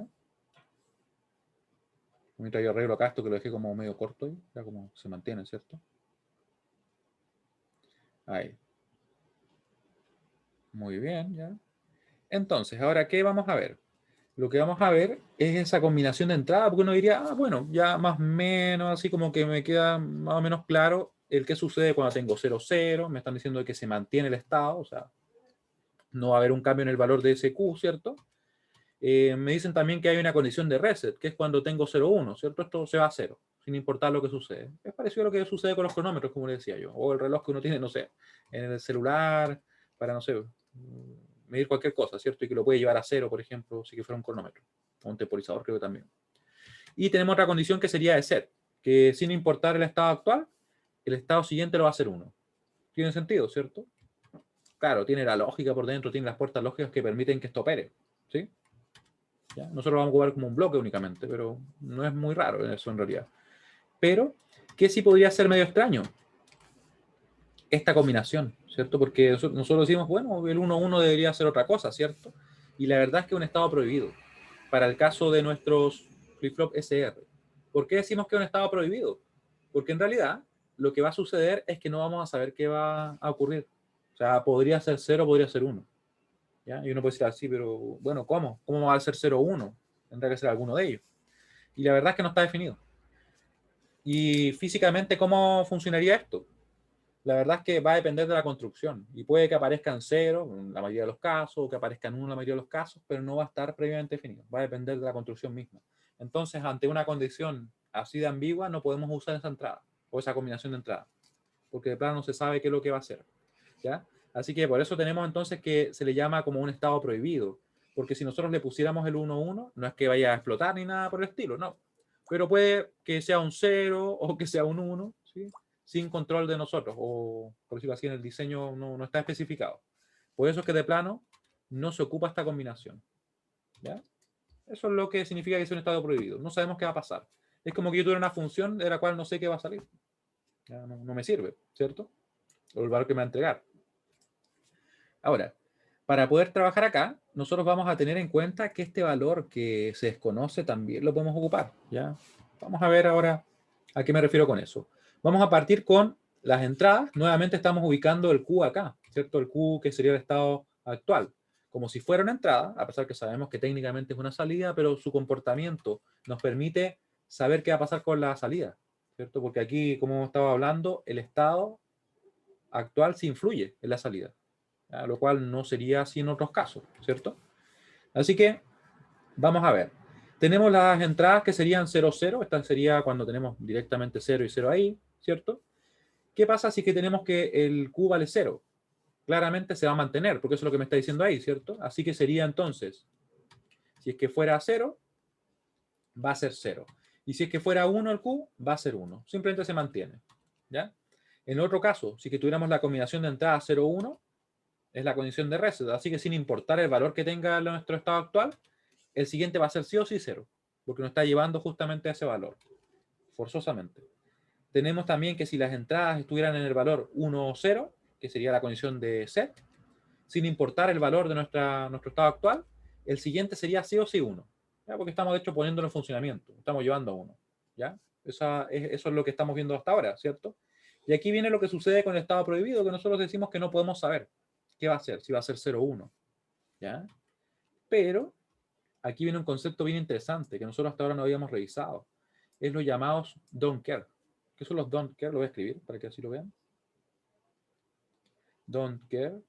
Mientras yo arreglo acá esto que lo dejé como medio corto, ahí, ya como se mantiene, ¿cierto? Ahí. Muy bien, ¿ya? Entonces, ahora, ¿qué vamos a ver? Lo que vamos a ver es esa combinación de entrada, porque uno diría, ah, bueno, ya más o menos, así como que me queda más o menos claro el qué sucede cuando tengo 0, 0, me están diciendo que se mantiene el estado, o sea, no va a haber un cambio en el valor de ese Q, ¿cierto? Me dicen también que hay una condición de reset, que es cuando tengo 0, 1, ¿cierto? Esto se va a 0, sin importar lo que sucede. Es parecido a lo que sucede con los cronómetros, como le decía yo, o el reloj que uno tiene, no sé, en el celular, para, no sé, medir cualquier cosa, ¿cierto? Y que lo puede llevar a 0, por ejemplo, si que fuera un cronómetro, o un temporizador, creo que también. Y tenemos otra condición que sería de set, que sin importar el estado actual, el estado siguiente lo va a hacer 1. Tiene sentido, ¿cierto? Claro, tiene la lógica por dentro, tiene las puertas lógicas que permiten que esto opere, ¿sí? ¿Ya? Nosotros lo vamos a jugar como un bloque únicamente, pero no es muy raro eso en realidad. Pero, ¿qué sí podría ser medio extraño? Esta combinación, ¿cierto? Porque nosotros decimos, bueno, el 1-1 debería ser otra cosa, ¿cierto? Y la verdad es que es un estado prohibido para el caso de nuestros flip-flop SR. ¿Por qué decimos que es un estado prohibido? Porque en realidad lo que va a suceder es que no vamos a saber qué va a ocurrir. O sea, podría ser 0, podría ser 1. ¿Ya? Y uno puede decir así, pero bueno, ¿cómo? ¿Cómo va a ser 0 o 1? Tendrá que ser alguno de ellos. Y la verdad es que no está definido. Y físicamente, ¿cómo funcionaría esto? La verdad es que va a depender de la construcción. Y puede que aparezca en 0 en la mayoría de los casos, o que aparezca en 1 en la mayoría de los casos, pero no va a estar previamente definido. Va a depender de la construcción misma. Entonces, ante una condición así de ambigua, no podemos usar esa entrada o esa combinación de entrada, porque de plano no se sabe qué es lo que va a hacer. ¿Ya? Así que por eso tenemos entonces que se le llama como un estado prohibido, porque si nosotros le pusiéramos el 1-1, no es que vaya a explotar ni nada por el estilo, no. Pero puede que sea un 0 o que sea un 1, ¿sí? Sin control de nosotros, o por decirlo así, en el diseño no está especificado. Por eso es que de plano no se ocupa esta combinación. ¿Ya? Eso es lo que significa que es un estado prohibido. No sabemos qué va a pasar. Es como que yo tuviera una función de la cual no sé qué va a salir. Ya no me sirve, ¿cierto? O el valor que me va a entregar. Ahora, para poder trabajar acá, nosotros vamos a tener en cuenta que este valor que se desconoce también lo podemos ocupar, ¿ya? Vamos a ver ahora a qué me refiero con eso. Vamos a partir con las entradas. Nuevamente estamos ubicando el Q acá, ¿cierto? El Q que sería el estado actual. Como si fuera una entrada, a pesar que sabemos que técnicamente es una salida, pero su comportamiento nos permite saber qué va a pasar con la salida, ¿cierto? Porque aquí, como estaba hablando, el estado actual sí influye en la salida, lo cual no sería así en otros casos, ¿cierto? Así que vamos a ver. Tenemos las entradas que serían 0, 0. Esta sería cuando tenemos directamente 0 y 0 ahí, ¿cierto? ¿Qué pasa si es que tenemos que el Q vale 0? Claramente se va a mantener, porque eso es lo que me está diciendo ahí, ¿cierto? Así que sería entonces, si es que fuera 0, va a ser 0. Y si es que fuera 1 el Q, va a ser 1. Simplemente se mantiene, ¿ya? En otro caso, si que tuviéramos la combinación de entradas 0, 1, es la condición de reset. Así que sin importar el valor que tenga nuestro estado actual, el siguiente va a ser sí o sí 0, porque nos está llevando justamente a ese valor, forzosamente. Tenemos también que si las entradas estuvieran en el valor 1 o 0, que sería la condición de set, sin importar el valor de nuestro estado actual, el siguiente sería sí o sí 1, ¿ya? Porque estamos de hecho poniéndolo en funcionamiento, estamos llevando a 1. ¿Ya? Eso es lo que estamos viendo hasta ahora, ¿cierto? Y aquí viene lo que sucede con el estado prohibido, que nosotros decimos que no podemos saber qué va a ser, si va a ser 0 o 1. ¿Ya? Pero aquí viene un concepto bien interesante que nosotros hasta ahora no habíamos revisado. Es los llamados don't care. ¿Qué son los don't care? Lo voy a escribir para que así lo vean. Don't care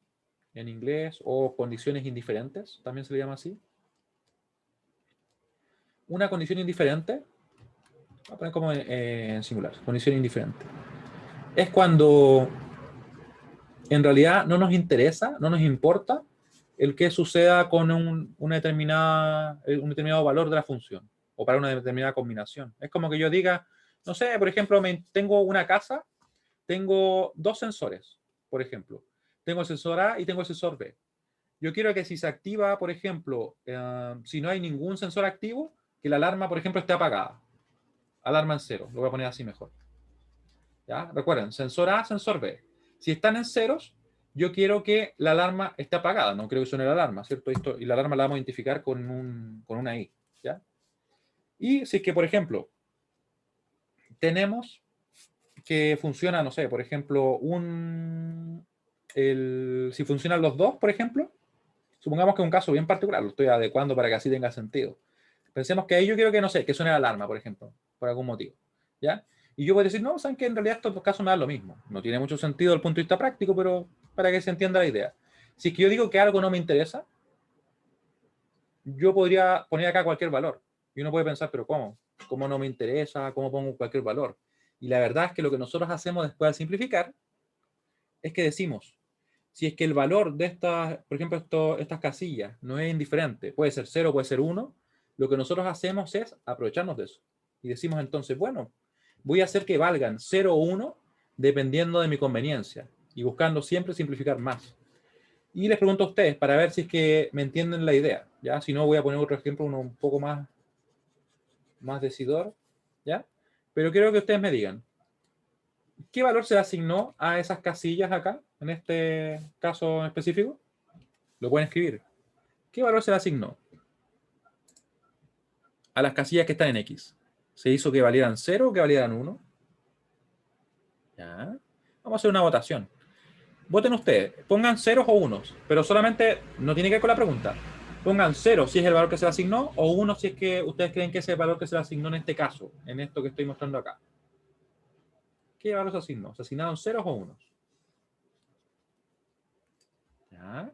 en inglés, o condiciones indiferentes, también se le llama así. Una condición indiferente, voy a poner como en singular, condición indiferente, es cuando en realidad no nos interesa, no nos importa el que suceda con un determinado valor de la función o para una determinada combinación. Es como que yo diga, no sé, por ejemplo, tengo una casa, tengo dos sensores, por ejemplo. Tengo el sensor A y tengo el sensor B. Yo quiero que si se activa, por ejemplo, si no hay ningún sensor activo, que la alarma, por ejemplo, esté apagada. Alarma en cero. Lo voy a poner así mejor. ¿Ya? Recuerden, sensor A, sensor B. Si están en ceros, yo quiero que la alarma esté apagada. No creo que suene la alarma, ¿cierto? Y la alarma la vamos a identificar con una I. ¿Ya? Y si es que, por ejemplo, tenemos que funciona, no sé, por ejemplo, si funcionan los dos, por ejemplo, supongamos que es un caso bien particular, lo estoy adecuando para que así tenga sentido. Pensemos que ahí yo quiero que, no sé, que suene la alarma, por ejemplo, por algún motivo. ¿Ya? Y yo voy a decir, no, saben que en realidad estos dos casos me dan lo mismo. No tiene mucho sentido desde el punto de vista práctico, pero para que se entienda la idea. Si es que yo digo que algo no me interesa, yo podría poner acá cualquier valor. Y uno puede pensar, pero ¿cómo? ¿Cómo no me interesa? ¿Cómo pongo cualquier valor? Y la verdad es que lo que nosotros hacemos después de simplificar es que decimos, si es que el valor de estas, por ejemplo, estas casillas no es indiferente, puede ser 0, puede ser 1, lo que nosotros hacemos es aprovecharnos de eso. Y decimos entonces, bueno, voy a hacer que valgan 0 o 1 dependiendo de mi conveniencia y buscando siempre simplificar más. Y les pregunto a ustedes para ver si es que me entienden la idea. ¿Ya? Si no, voy a poner otro ejemplo, uno un poco más decidor. ¿Ya? Pero quiero que ustedes me digan, ¿qué valor se asignó a esas casillas acá, en este caso específico? Lo pueden escribir. ¿Qué valor se le asignó a las casillas que están en X? ¿Se hizo que valieran 0 o que valieran 1? ¿Ya? Vamos a hacer una votación. Voten ustedes. Pongan ceros o unos, pero solamente no tiene que ver con la pregunta. Pongan 0 si es el valor que se le asignó o 1 si es que ustedes creen que ese es el valor que se le asignó en este caso, en esto que estoy mostrando acá. ¿Qué valor se asignó? ¿Se asignaron ceros o unos? ¿Ya?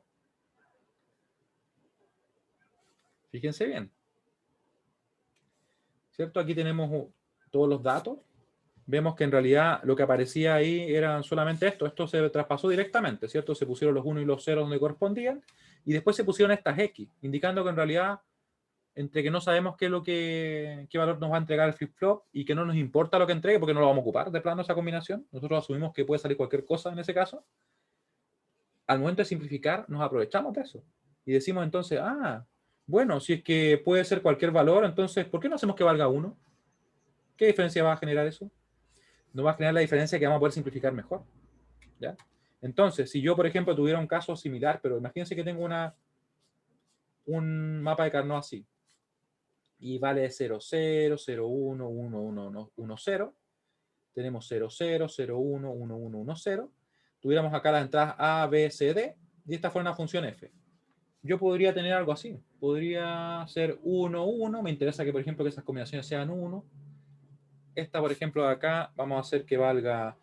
Fíjense bien. ¿Cierto? Aquí tenemos todos los datos. Vemos que en realidad lo que aparecía ahí eran solamente esto. Esto se traspasó directamente, ¿cierto? Se pusieron los 1 y los 0 donde correspondían y después se pusieron estas X, indicando que en realidad entre que no sabemos qué valor nos va a entregar el flip-flop y que no nos importa lo que entregue porque no lo vamos a ocupar de plano esa combinación. Nosotros asumimos que puede salir cualquier cosa en ese caso. Al momento de simplificar, nos aprovechamos de eso. Y decimos entonces, bueno, si es que puede ser cualquier valor, entonces, ¿por qué no hacemos que valga 1? ¿Qué diferencia va a generar eso? Nos va a generar la diferencia que vamos a poder simplificar mejor. ¿Ya? Entonces, si yo, por ejemplo, tuviera un caso similar, pero imagínense que tengo un mapa de Carnot así, y vale 0, 0, 0, 1, 1, 1, 1, 0. Tenemos 0, 0, 0, 1, 1, 1, 1, 0. Tuviéramos acá las entradas A, B, C, D, y esta fuera una función f. Yo podría tener algo así. Podría ser 1, 1. Me interesa que, por ejemplo, que esas combinaciones sean 1. Esta, por ejemplo, de acá, vamos a hacer que valga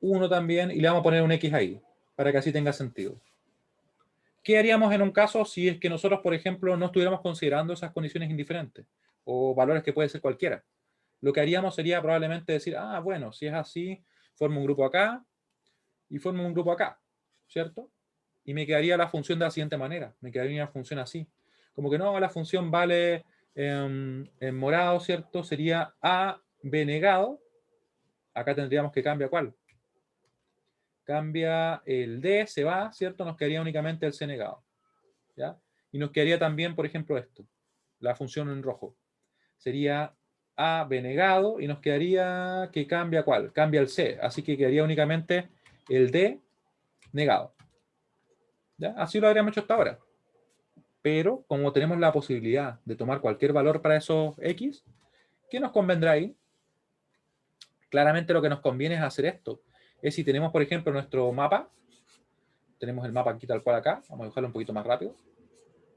1 también, y le vamos a poner un X ahí, para que así tenga sentido. ¿Qué haríamos en un caso si es que nosotros, por ejemplo, no estuviéramos considerando esas condiciones indiferentes o valores que puede ser cualquiera? Lo que haríamos sería probablemente decir, bueno, si es así, formo un grupo acá y formo un grupo acá, ¿cierto? Y me quedaría la función de la siguiente manera, me quedaría una función así. Como que no, la función vale en morado, ¿cierto? Sería A, B negado. Acá tendríamos que cambiar ¿cuál? Cambia el D, se va, ¿cierto? Nos quedaría únicamente el C negado. ¿Ya? Y nos quedaría también, por ejemplo, esto, la función en rojo. Sería A, B negado, y nos quedaría que cambia ¿cuál? Cambia el C, así que quedaría únicamente el D negado. ¿Ya? Así lo habríamos hecho hasta ahora. Pero como tenemos la posibilidad de tomar cualquier valor para esos X, ¿qué nos convendrá ahí? Claramente lo que nos conviene es hacer esto. Es si tenemos, por ejemplo, nuestro mapa, tenemos el mapa aquí tal cual acá, vamos a dibujarlo un poquito más rápido.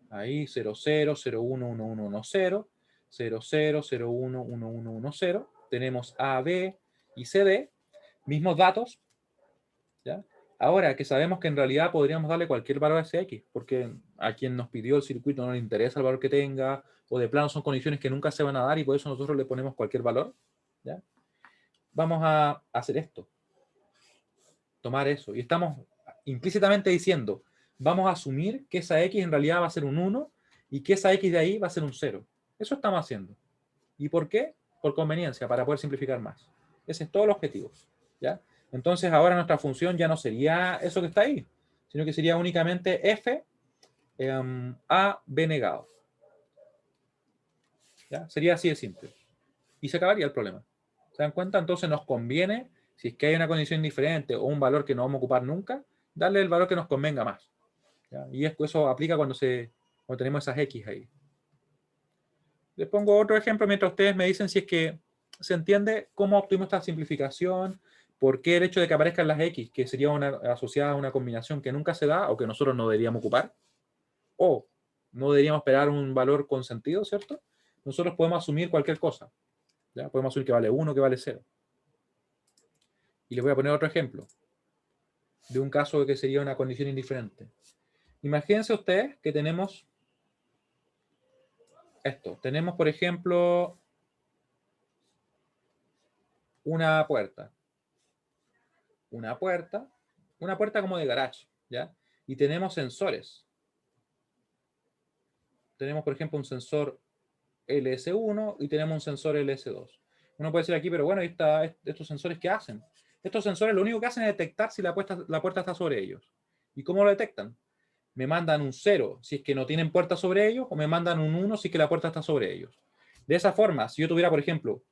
Ahí 0, 0, 0, 1, 1, 1, 1, 0, 0, 0, 0, 1, 1, 1, 1, 0. Tenemos A, B y C, D, mismos datos. ¿Ya? Ahora que sabemos que en realidad podríamos darle cualquier valor a ese X, porque a quien nos pidió el circuito no le interesa el valor que tenga, o de plano son condiciones que nunca se van a dar y por eso nosotros le ponemos cualquier valor. ¿Ya? Vamos a hacer esto. Tomar eso. Y estamos implícitamente diciendo, vamos a asumir que esa x en realidad va a ser un 1 y que esa x de ahí va a ser un 0. Eso estamos haciendo. ¿Y por qué? Por conveniencia, para poder simplificar más. Ese es todo el objetivo. ¿Ya? Entonces ahora nuestra función ya no sería eso que está ahí, sino que sería únicamente f a b negado. ¿Ya? Sería así de simple. Y se acabaría el problema. ¿Se dan cuenta? Entonces nos conviene, si es que hay una condición diferente o un valor que no vamos a ocupar nunca, darle el valor que nos convenga más. ¿Ya? Y eso aplica cuando tenemos esas X ahí. Les pongo otro ejemplo mientras ustedes me dicen si es que se entiende cómo obtuvimos esta simplificación, por qué el hecho de que aparezcan las X, que sería asociada a una combinación que nunca se da o que nosotros no deberíamos ocupar, o no deberíamos esperar un valor con sentido, ¿cierto? Nosotros podemos asumir cualquier cosa. ¿Ya? Podemos asumir que vale 1, que vale 0. Y les voy a poner otro ejemplo de un caso que sería una condición indiferente. Imagínense ustedes que tenemos esto. Tenemos, por ejemplo, una puerta. Una puerta como de garage, ¿ya? Y tenemos sensores. Tenemos, por ejemplo, un sensor LS1 y tenemos un sensor LS2. Uno puede decir aquí, pero bueno, estos sensores, ¿qué hacen? Estos sensores lo único que hacen es detectar si la puerta está sobre ellos. ¿Y cómo lo detectan? Me mandan un 0 si es que no tienen puerta sobre ellos, o me mandan un 1 si es que la puerta está sobre ellos. De esa forma, si yo tuviera, por ejemplo,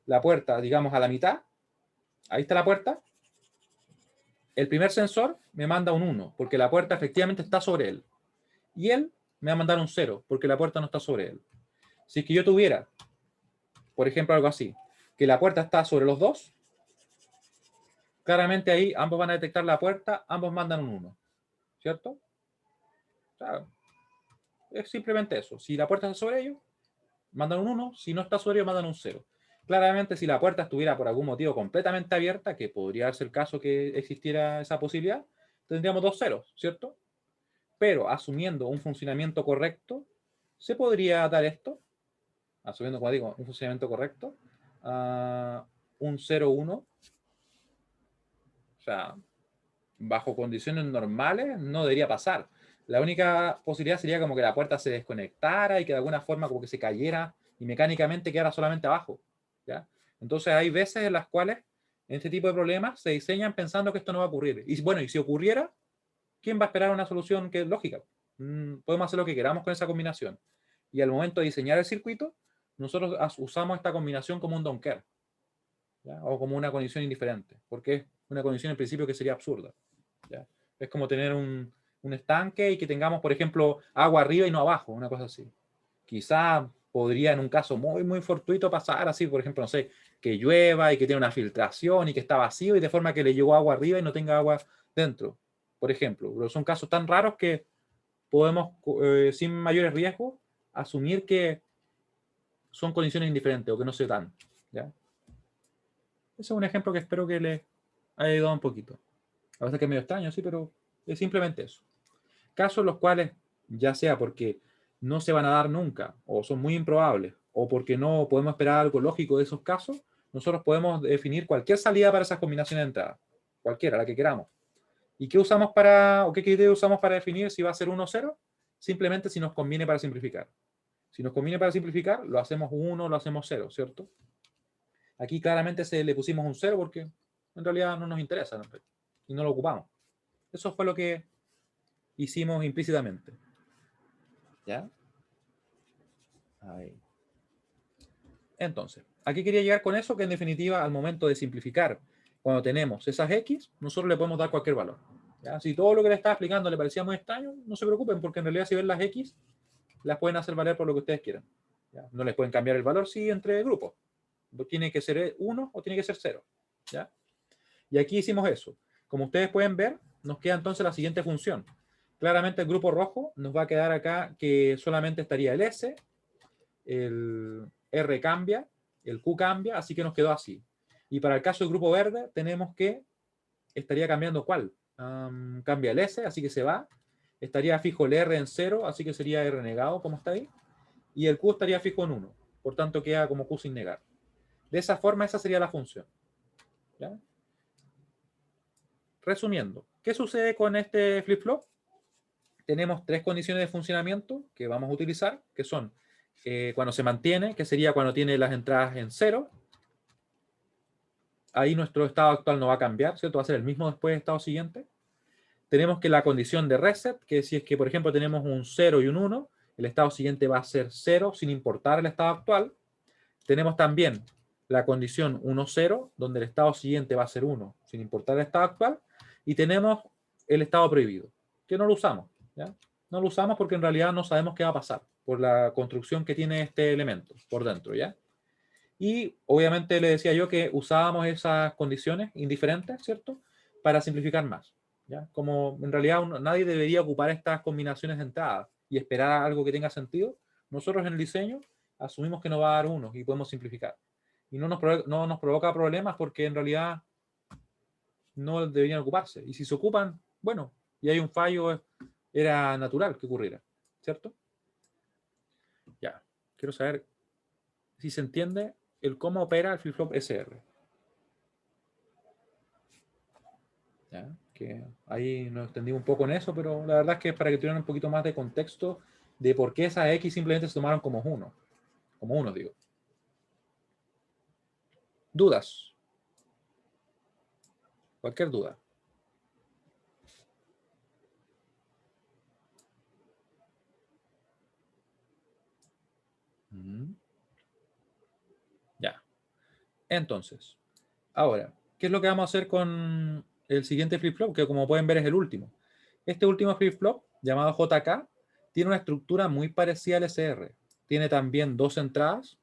la puerta, digamos, a la mitad, ahí está la puerta, el primer sensor me manda un 1, porque la puerta efectivamente está sobre él. Y él me va a mandar un 0, porque la puerta no está sobre él. Si es que yo tuviera, por ejemplo, algo así, que la puerta está sobre los dos, claramente ahí ambos van a detectar la puerta, ambos mandan un 1, ¿cierto? O sea, es simplemente eso. Si la puerta está sobre ellos, mandan un 1, si no está sobre ellos, mandan un 0. Claramente, si la puerta estuviera por algún motivo completamente abierta, que podría ser el caso que existiera esa posibilidad, tendríamos 2 ceros, ¿cierto? Pero asumiendo un funcionamiento correcto, ¿se podría dar esto? Asumiendo, como digo, un funcionamiento correcto, un 0,1. O sea, bajo condiciones normales no debería pasar. La única posibilidad sería como que la puerta se desconectara y que de alguna forma como que se cayera y mecánicamente quedara solamente abajo. ¿Ya? Entonces hay veces en las cuales en este tipo de problemas se diseñan pensando que esto no va a ocurrir. Y bueno, y si ocurriera, ¿quién va a esperar una solución que es lógica? Podemos hacer lo que queramos con esa combinación. Y al momento de diseñar el circuito, nosotros usamos esta combinación como un don't care, ¿ya? O como una condición indiferente, porque es una condición en principio que sería absurda. ¿Ya? Es como tener un estanque y que tengamos, por ejemplo, agua arriba y no abajo, una cosa así. Quizá podría en un caso muy, muy fortuito pasar así, por ejemplo, no sé, que llueva y que tiene una filtración y que está vacío y de forma que le llegó agua arriba y no tenga agua dentro, por ejemplo. Pero son casos tan raros que podemos, sin mayores riesgos, asumir que son condiciones indiferentes o que no se dan. ¿Ya? Ese es un ejemplo que espero que les haya ayudado un poquito. A veces que es medio extraño, sí, pero es simplemente eso. Casos en los cuales, ya sea porque no se van a dar nunca, o son muy improbables, o porque no podemos esperar algo lógico de esos casos, nosotros podemos definir cualquier salida para esas combinaciones de entrada. Cualquiera, la que queramos. ¿Y qué usamos o qué criterio usamos para definir si va a ser 1 o 0? Simplemente si nos conviene para simplificar. Si nos conviene para simplificar, lo hacemos 1, lo hacemos 0, ¿cierto? Aquí claramente le pusimos un 0 porque en realidad no nos interesa, ¿no? Y no lo ocupamos. Eso fue lo que hicimos implícitamente. ¿Ya? Ahí. Entonces, aquí quería llegar con eso, que en definitiva, al momento de simplificar, cuando tenemos esas X, nosotros le podemos dar cualquier valor. ¿Ya? Si todo lo que le estaba explicando le parecía muy extraño, no se preocupen, porque en realidad si ven las X, las pueden hacer valer por lo que ustedes quieran. ¿Ya? No les pueden cambiar el valor, sí, entre grupos. Tiene que ser 1 o tiene que ser 0. ¿Ya? Y aquí hicimos eso. Como ustedes pueden ver, nos queda entonces la siguiente función. Claramente el grupo rojo nos va a quedar acá que solamente estaría el S, el R cambia, el Q cambia, así que nos quedó así. Y para el caso del grupo verde, tenemos que estaría cambiando ¿cuál? Cambia el S, así que se va. Estaría fijo el R en 0, así que sería R negado, como está ahí. Y el Q estaría fijo en 1, por tanto queda como Q sin negar. De esa forma, esa sería la función. ¿Ya? Resumiendo, ¿Qué sucede con este flip-flop? Tenemos tres condiciones de funcionamiento que vamos a utilizar, que son cuando se mantiene, que sería cuando tiene las entradas en 0. Ahí nuestro estado actual no va a cambiar, ¿cierto? Va a ser el mismo después del estado siguiente. Tenemos que la condición de reset, que si es que, por ejemplo, tenemos un 0 y un 1, el estado siguiente va a ser 0 sin importar el estado actual. Tenemos también la condición 1-0, donde el estado siguiente va a ser 1 sin importar el estado actual. Y tenemos el estado prohibido, que no lo usamos, ¿ya? No lo usamos porque en realidad no sabemos qué va a pasar por la construcción que tiene este elemento por dentro, ¿ya? Y obviamente le decía yo que usábamos esas condiciones indiferentes, ¿cierto? Para simplificar más, ¿ya? Como en realidad nadie debería ocupar estas combinaciones de entrada y esperar algo que tenga sentido. Nosotros en el diseño asumimos que nos va a dar uno y podemos simplificar. Y no nos provoca problemas porque en realidad no deberían ocuparse. Y si se ocupan, bueno, y hay un fallo, era natural que ocurriera, ¿cierto? Ya, quiero saber si se entiende el cómo opera el flip-flop SR. ¿Ya? Que ahí nos extendimos un poco en eso, pero la verdad es que es para que tuvieran un poquito más de contexto de por qué esas X simplemente se tomaron como uno, digo. ¿Dudas? Cualquier duda. Ya. Entonces, ahora, ¿qué es lo que vamos a hacer con el siguiente flip-flop? Que como pueden ver es el último. Este último flip-flop, llamado JK, tiene una estructura muy parecida al SR. Tiene también dos entradas.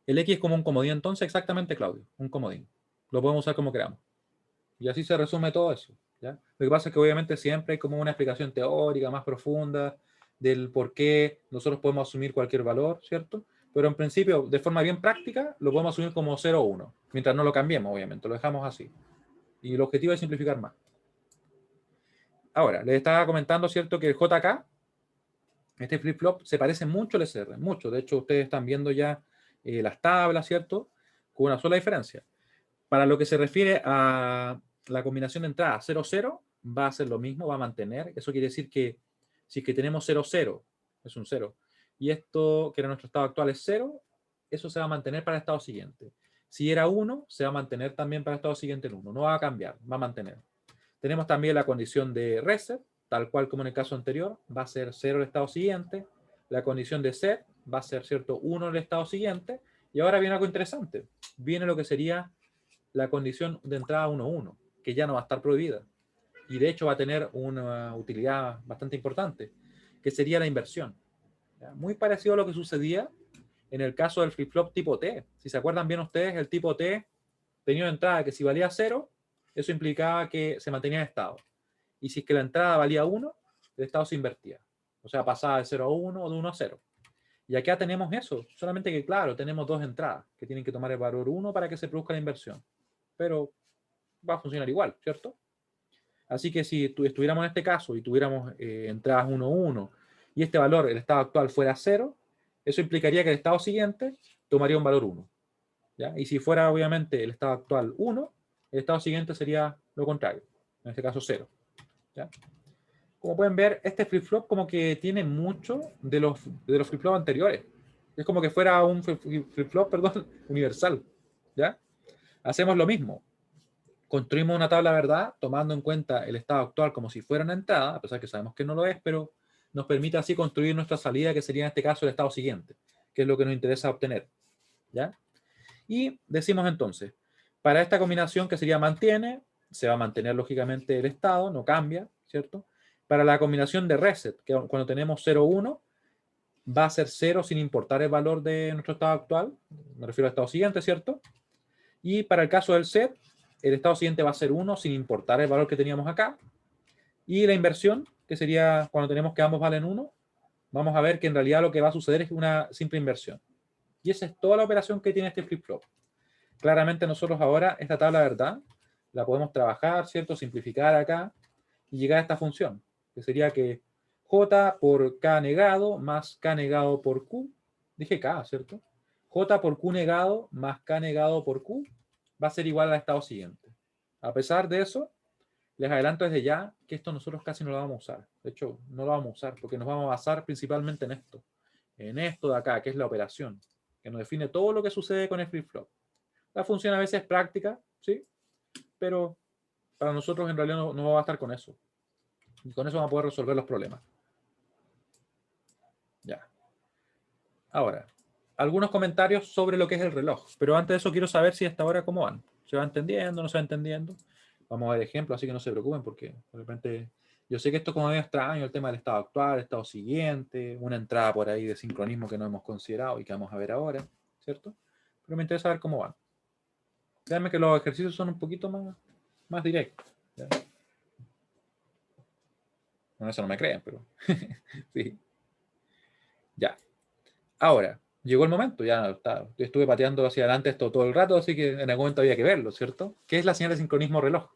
El X es como un comodín, entonces exactamente, Claudio, un comodín. Lo podemos usar como queramos. Y así se resume todo eso, ¿ya? Lo que pasa es que obviamente siempre hay como una explicación teórica más profunda del por qué nosotros podemos asumir cualquier valor, ¿cierto? Pero en principio, de forma bien práctica, lo podemos asumir como 0 o 1, mientras no lo cambiemos, obviamente, lo dejamos así. Y el objetivo es simplificar más. Ahora, les estaba comentando, ¿cierto?, que el JK, este flip-flop, se parece mucho al SR, mucho. De hecho, ustedes están viendo ya las tablas, ¿cierto? Con una sola diferencia. Para lo que se refiere a la combinación de entrada 0-0, va a ser lo mismo, va a mantener. Eso quiere decir que si es que tenemos 0-0, es un 0, y esto, que era nuestro estado actual, es 0, eso se va a mantener para el estado siguiente. Si era 1, se va a mantener también para el estado siguiente el 1. No va a cambiar, va a mantener. Tenemos también la condición de reset, tal cual como en el caso anterior, va a ser 0 el estado siguiente. La condición de set va a ser, ¿cierto?, 1 el estado siguiente. Y ahora viene algo interesante. Viene lo que sería la condición de entrada 1-1, que ya no va a estar prohibida. Y de hecho va a tener una utilidad bastante importante, que sería la inversión. ¿Ya? Muy parecido a lo que sucedía en el caso del flip-flop tipo T. Si se acuerdan bien ustedes, el tipo T tenía una entrada que si valía 0, eso implicaba que se mantenía en estado. Y si es que la entrada valía 1, el estado se invertía. O sea, pasaba de 0 a 1 o de 1 a 0. Y acá tenemos eso, solamente que claro, tenemos dos entradas que tienen que tomar el valor 1 para que se produzca la inversión. Pero va a funcionar igual, ¿cierto? Así que si estuviéramos en este caso y tuviéramos entradas 1-1 y este valor, el estado actual, fuera 0, eso implicaría que el estado siguiente tomaría un valor 1. ¿Ya? Y si fuera obviamente el estado actual 1, el estado siguiente sería lo contrario, en este caso 0. ¿Ya? Como pueden ver, este flip-flop como que tiene mucho de los flip-flops anteriores. Es como que fuera un flip-flop, perdón, universal. ¿Ya? Hacemos lo mismo. Construimos una tabla verdad tomando en cuenta el estado actual como si fuera una entrada, a pesar que sabemos que no lo es, pero nos permite así construir nuestra salida, que sería en este caso el estado siguiente, que es lo que nos interesa obtener. ¿Ya? Y decimos entonces, para esta combinación que sería mantiene, se va a mantener lógicamente el estado, no cambia, ¿cierto? Para la combinación de reset, que cuando tenemos 0-1, va a ser 0 sin importar el valor de nuestro estado actual, me refiero al estado siguiente, ¿cierto? Y para el caso del set, el estado siguiente va a ser 1 sin importar el valor que teníamos acá. Y la inversión, que sería cuando tenemos que ambos valen 1, vamos a ver que en realidad lo que va a suceder es una simple inversión. Y esa es toda la operación que tiene este flip-flop. Claramente nosotros ahora esta tabla de verdad la podemos trabajar, ¿cierto? Simplificar acá y llegar a esta función, que sería que J por K negado más K negado por Q, dije K, ¿cierto? J por Q negado más K negado por Q va a ser igual al estado siguiente. A pesar de eso, Les adelanto desde ya que esto nosotros casi no lo vamos a usar. De hecho, no lo vamos a usar porque nos vamos a basar principalmente en esto. En esto de acá, que es la operación, que nos define todo lo que sucede con el flip-flop. La función a veces es práctica, ¿sí? Pero para nosotros en realidad no va a bastar con eso. Y con eso vamos a poder resolver los problemas. Ya. Ahora, algunos comentarios sobre lo que es el reloj. Pero antes de eso quiero saber si hasta ahora cómo van. ¿Se va entendiendo? ¿No se va entendiendo? Vamos a ver ejemplos, así que no se preocupen porque de repente yo sé que esto es como medio extraño, el tema del estado actual, el estado siguiente, una entrada por ahí de sincronismo que no hemos considerado y que vamos a ver ahora, ¿cierto? Pero me interesa ver cómo van. Créanme que los ejercicios son un poquito más directos. ¿Ya? Bueno, eso no me creen, pero sí. Ya. Ahora, llegó el momento, ya está, estuve pateando hacia adelante esto todo el rato, así que en algún momento había que verlo, ¿cierto? ¿Qué es la señal de sincronismo reloj?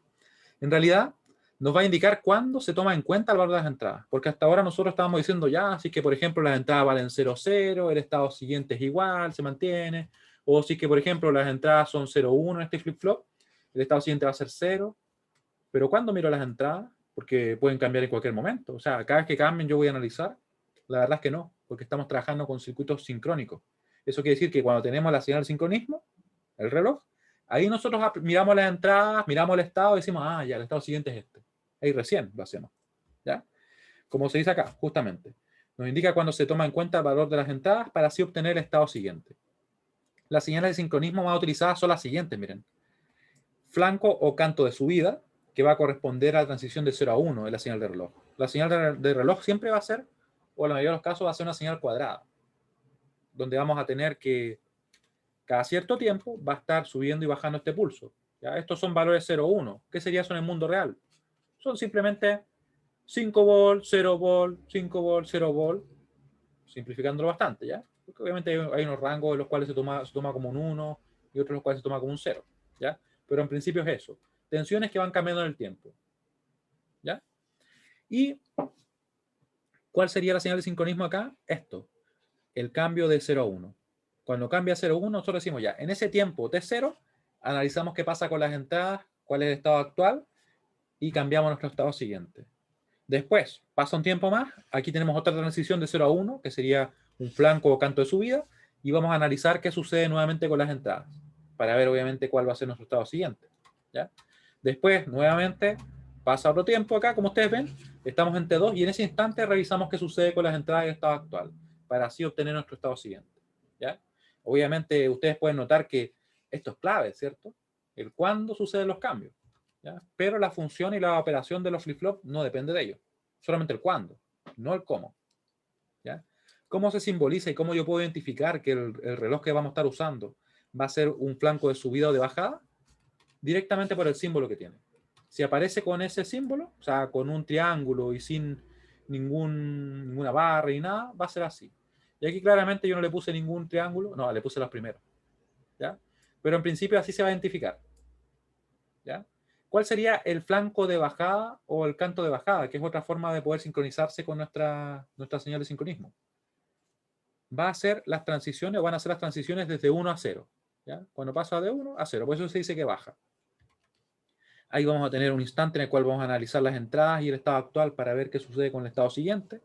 En realidad, nos va a indicar cuándo se toma en cuenta el valor de las entradas, porque hasta ahora nosotros estábamos diciendo ya, así que por ejemplo las entradas valen 0,0, el estado siguiente es igual, se mantiene, o si que por ejemplo las entradas son 0,1 en este flip-flop, el estado siguiente va a ser 0, pero ¿cuándo miro las entradas? Porque pueden cambiar en cualquier momento, o sea, cada vez que cambien yo voy a analizar, la verdad es que no, porque estamos trabajando con circuitos sincrónicos. Eso quiere decir que cuando tenemos la señal de sincronismo, el reloj, ahí nosotros miramos las entradas, miramos el estado y decimos, ah, ya, el estado siguiente es este. Ahí recién lo hacemos. ¿Ya? Como se dice acá, justamente. Nos indica cuando se toma en cuenta el valor de las entradas para así obtener el estado siguiente. Las señales de sincronismo más utilizadas son las siguientes, miren. Flanco o canto de subida, que va a corresponder a la transición de 0 a 1 en la señal de reloj. La señal de reloj siempre va a ser, o en la mayoría de los casos, va a ser una señal cuadrada, donde vamos a tener que cada cierto tiempo va a estar subiendo y bajando este pulso. ¿Ya? Estos son valores 0, 1. ¿Qué sería eso en el mundo real? Son simplemente 5 volt, 0 volt, 5 volt, 0 volt, simplificándolo bastante, ¿ya? Porque obviamente hay unos rangos en los cuales se toma como un 1 y otros en los cuales se toma como un 0, ¿ya? Pero en principio es eso. Tensiones que van cambiando en el tiempo, ¿ya? ¿Y cuál sería la señal de sincronismo acá? Esto, el cambio de 0 a 1. Cuando cambia a 0 a 1, nosotros decimos ya, en ese tiempo T0, analizamos qué pasa con las entradas, cuál es el estado actual y cambiamos nuestro estado siguiente. Después, pasa un tiempo más, aquí tenemos otra transición de 0 a 1, que sería un flanco o canto de subida, y vamos a analizar qué sucede nuevamente con las entradas, para ver obviamente cuál va a ser nuestro estado siguiente. ¿Ya? Después, nuevamente, pasa otro tiempo acá, como ustedes ven, estamos en T2 y en ese instante revisamos qué sucede con las entradas y el estado actual, para así obtener nuestro estado siguiente. ¿Ya? Obviamente, ustedes pueden notar que esto es clave, ¿cierto? El cuándo suceden los cambios. ¿Ya? Pero la función y la operación de los flip-flops no depende de ello. Solamente el cuándo, no el cómo. ¿Ya? ¿Cómo se simboliza y cómo yo puedo identificar que el reloj que vamos a estar usando va a ser un flanco de subida o de bajada? Directamente por el símbolo que tiene. Si aparece con ese símbolo, o sea, con un triángulo y sin ninguna barra y nada, va a ser así. Y aquí claramente yo no le puse ningún triángulo, no, le puse los primeros. ¿Ya? Pero en principio así se va a identificar. ¿Ya? ¿Cuál sería el flanco de bajada o el canto de bajada? Que es otra forma de poder sincronizarse con nuestra señal de sincronismo. Va a ser las transiciones, van a ser las transiciones desde 1 a 0. ¿Ya? Cuando pasa de 1 a 0, por eso se dice que baja. Ahí vamos a tener un instante en el cual vamos a analizar las entradas y el estado actual para ver qué sucede con el estado siguiente.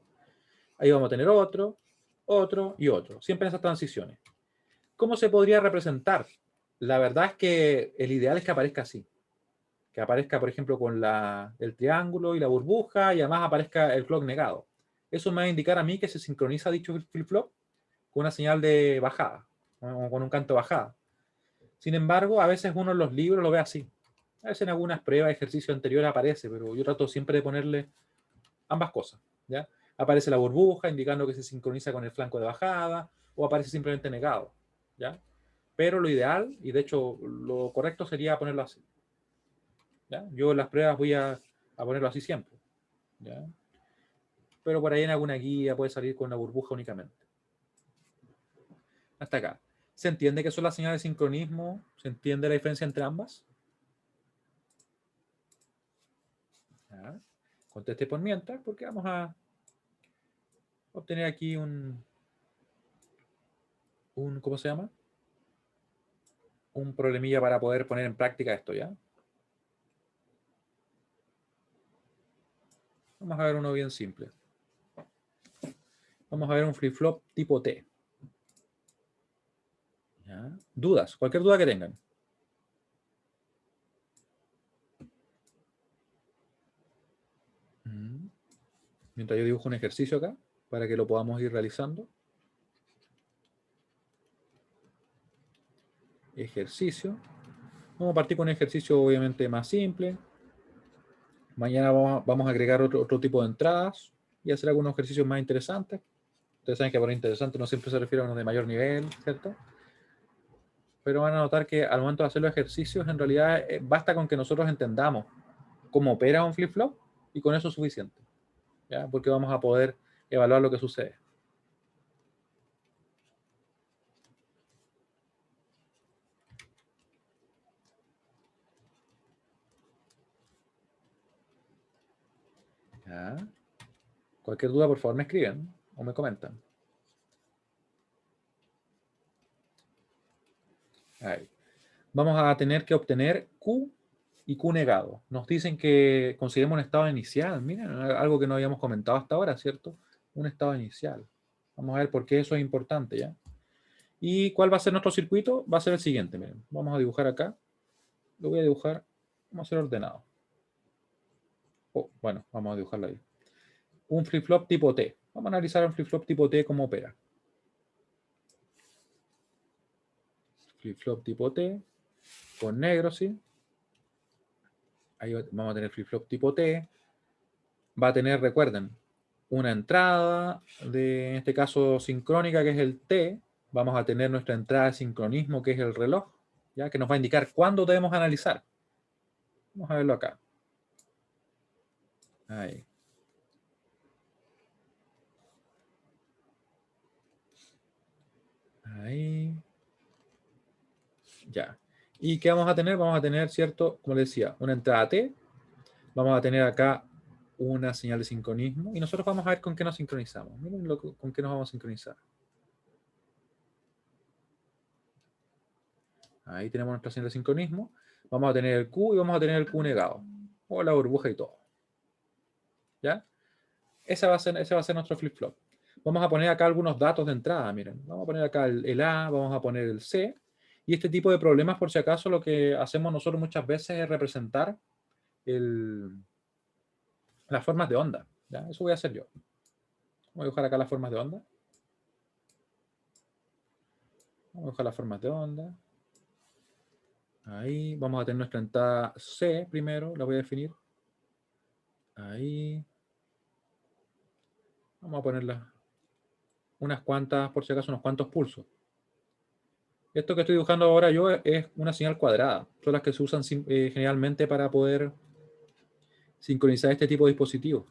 Ahí vamos a tener otro, otro y otro, siempre en esas transiciones. ¿Cómo se podría representar? La verdad es que el ideal es que aparezca así. Que aparezca, por ejemplo, con el triángulo y la burbuja y además aparezca el clock negado. Eso me va a indicar a mí que se sincroniza dicho flip-flop con una señal de bajada, o con un canto de bajada. Sin embargo, a veces uno en los libros lo ve así. A veces en algunas pruebas, ejercicios anteriores aparece, pero yo trato siempre de ponerle ambas cosas. ¿Ya? Aparece la burbuja indicando que se sincroniza con el flanco de bajada o aparece simplemente negado. ¿Ya? Pero lo ideal, y de hecho lo correcto sería ponerlo así. ¿Ya? Yo en las pruebas voy a ponerlo así siempre. ¿Ya? Pero por ahí en alguna guía puede salir con una burbuja únicamente. Hasta acá. ¿Se entiende qué son las señales de sincronismo? ¿Se entiende la diferencia entre ambas? ¿Ya? Conteste por mientras, porque vamos a obtener aquí ¿cómo se llama? Un problemilla para poder poner en práctica esto, ¿ya? Vamos a ver uno bien simple. Vamos a ver un flip-flop tipo T. ¿Ya? Dudas, cualquier duda que tengan. Mientras yo dibujo un ejercicio acá, para que lo podamos ir realizando. Ejercicio. Vamos a partir con un ejercicio obviamente más simple. Mañana vamos a agregar otro tipo de entradas y hacer algunos ejercicios más interesantes. Ustedes saben que por interesante no siempre se refiere a unos de mayor nivel, ¿cierto? Pero van a notar que al momento de hacer los ejercicios, en realidad basta con que nosotros entendamos cómo opera un flip-flop y con eso es suficiente, ¿ya? Porque vamos a poder evaluar lo que sucede. ¿Ya? Cualquier duda, por favor, me escriben o me comentan. Ahí. Vamos a tener que obtener Q y Q negado. Nos dicen que consideremos un estado inicial. Miren, algo que no habíamos comentado hasta ahora, ¿cierto? Un estado inicial. Vamos a ver por qué eso es importante, ¿ya? ¿Y cuál va a ser nuestro circuito? Va a ser el siguiente, miren. Vamos a dibujar acá. Lo voy a dibujar. Vamos a hacer ordenado. Oh, bueno, vamos a dibujarlo ahí. Un flip-flop tipo T. Vamos a analizar un flip-flop tipo T cómo opera. Flip-flop tipo T. Con negro, ¿sí? Ahí vamos a tener flip-flop tipo T. Va a tener, recuerden, una entrada en este caso sincrónica, que es el T. Vamos a tener nuestra entrada de sincronismo, que es el reloj, ¿ya? Que nos va a indicar cuándo debemos analizar. Vamos a verlo acá. Ahí. Ahí. Ya. ¿Y qué vamos a tener? Vamos a tener, ¿cierto? Como les decía, una entrada T. Vamos a tener acá una señal de sincronismo. Y nosotros vamos a ver con qué nos sincronizamos. Miren con qué nos vamos a sincronizar. Ahí tenemos nuestra señal de sincronismo. Vamos a tener el Q y vamos a tener el Q negado. O la burbuja y todo. ¿Ya? Ese va a ser nuestro flip-flop. Vamos a poner acá algunos datos de entrada, miren. Vamos a poner acá el A, vamos a poner el C. Y este tipo de problemas, por si acaso, lo que hacemos nosotros muchas veces es representar las formas de onda. ¿Ya? Eso voy a hacer yo. Voy a dibujar acá las formas de onda. Vamos a dibujar las formas de onda. Ahí vamos a tener nuestra entrada C primero, la voy a definir. Ahí. Vamos a ponerla unas cuantas, por si acaso, unos cuantos pulsos. Esto que estoy dibujando ahora yo es una señal cuadrada. Son las que se usan generalmente para poder sincronizar este tipo de dispositivos.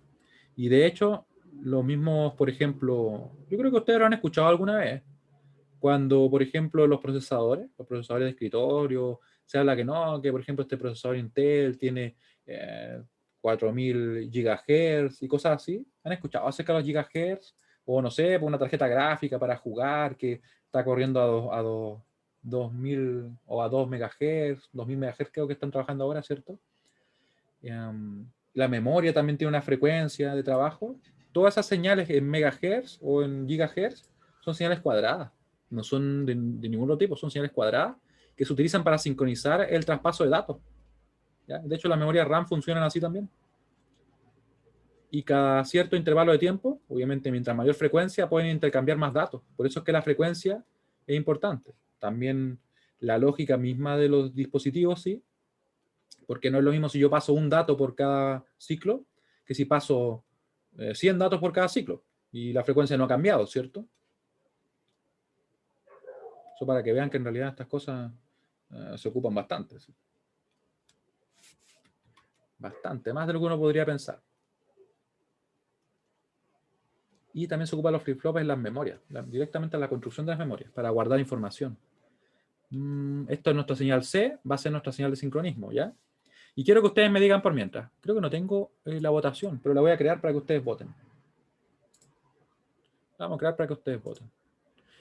Y de hecho, los mismos, por ejemplo, yo creo que ustedes lo han escuchado alguna vez, cuando, por ejemplo, los procesadores de escritorio, se habla que no, que por ejemplo este procesador Intel tiene 4000 GHz y cosas así. ¿Han escuchado acerca de los gigahertz? O no sé, por una tarjeta gráfica para jugar que está corriendo a 2000 o a 2 MHz, 2000 MHz creo que están trabajando ahora, ¿cierto? La memoria también tiene una frecuencia de trabajo. Todas esas señales en megahertz o en gigahertz son señales cuadradas. No son de ningún otro tipo, son señales cuadradas que se utilizan para sincronizar el traspaso de datos. ¿Ya? De hecho, las memorias RAM funcionan así también. Y cada cierto intervalo de tiempo, obviamente mientras mayor frecuencia, pueden intercambiar más datos. Por eso es que la frecuencia es importante. También la lógica misma de los dispositivos, sí, porque no es lo mismo si yo paso un dato por cada ciclo que si paso 100 datos por cada ciclo y la frecuencia no ha cambiado, ¿cierto? Eso para que vean que en realidad estas cosas se ocupan bastante. ¿Sí? Bastante, más de lo que uno podría pensar. Y también se ocupan los flip-flops en las memorias, directamente en la construcción de las memorias, para guardar información. Esto es nuestra señal C, va a ser nuestra señal de sincronismo, ¿ya? Y quiero que ustedes me digan por mientras. Creo que no tengo la votación, pero la voy a crear para que ustedes voten. La vamos a crear para que ustedes voten.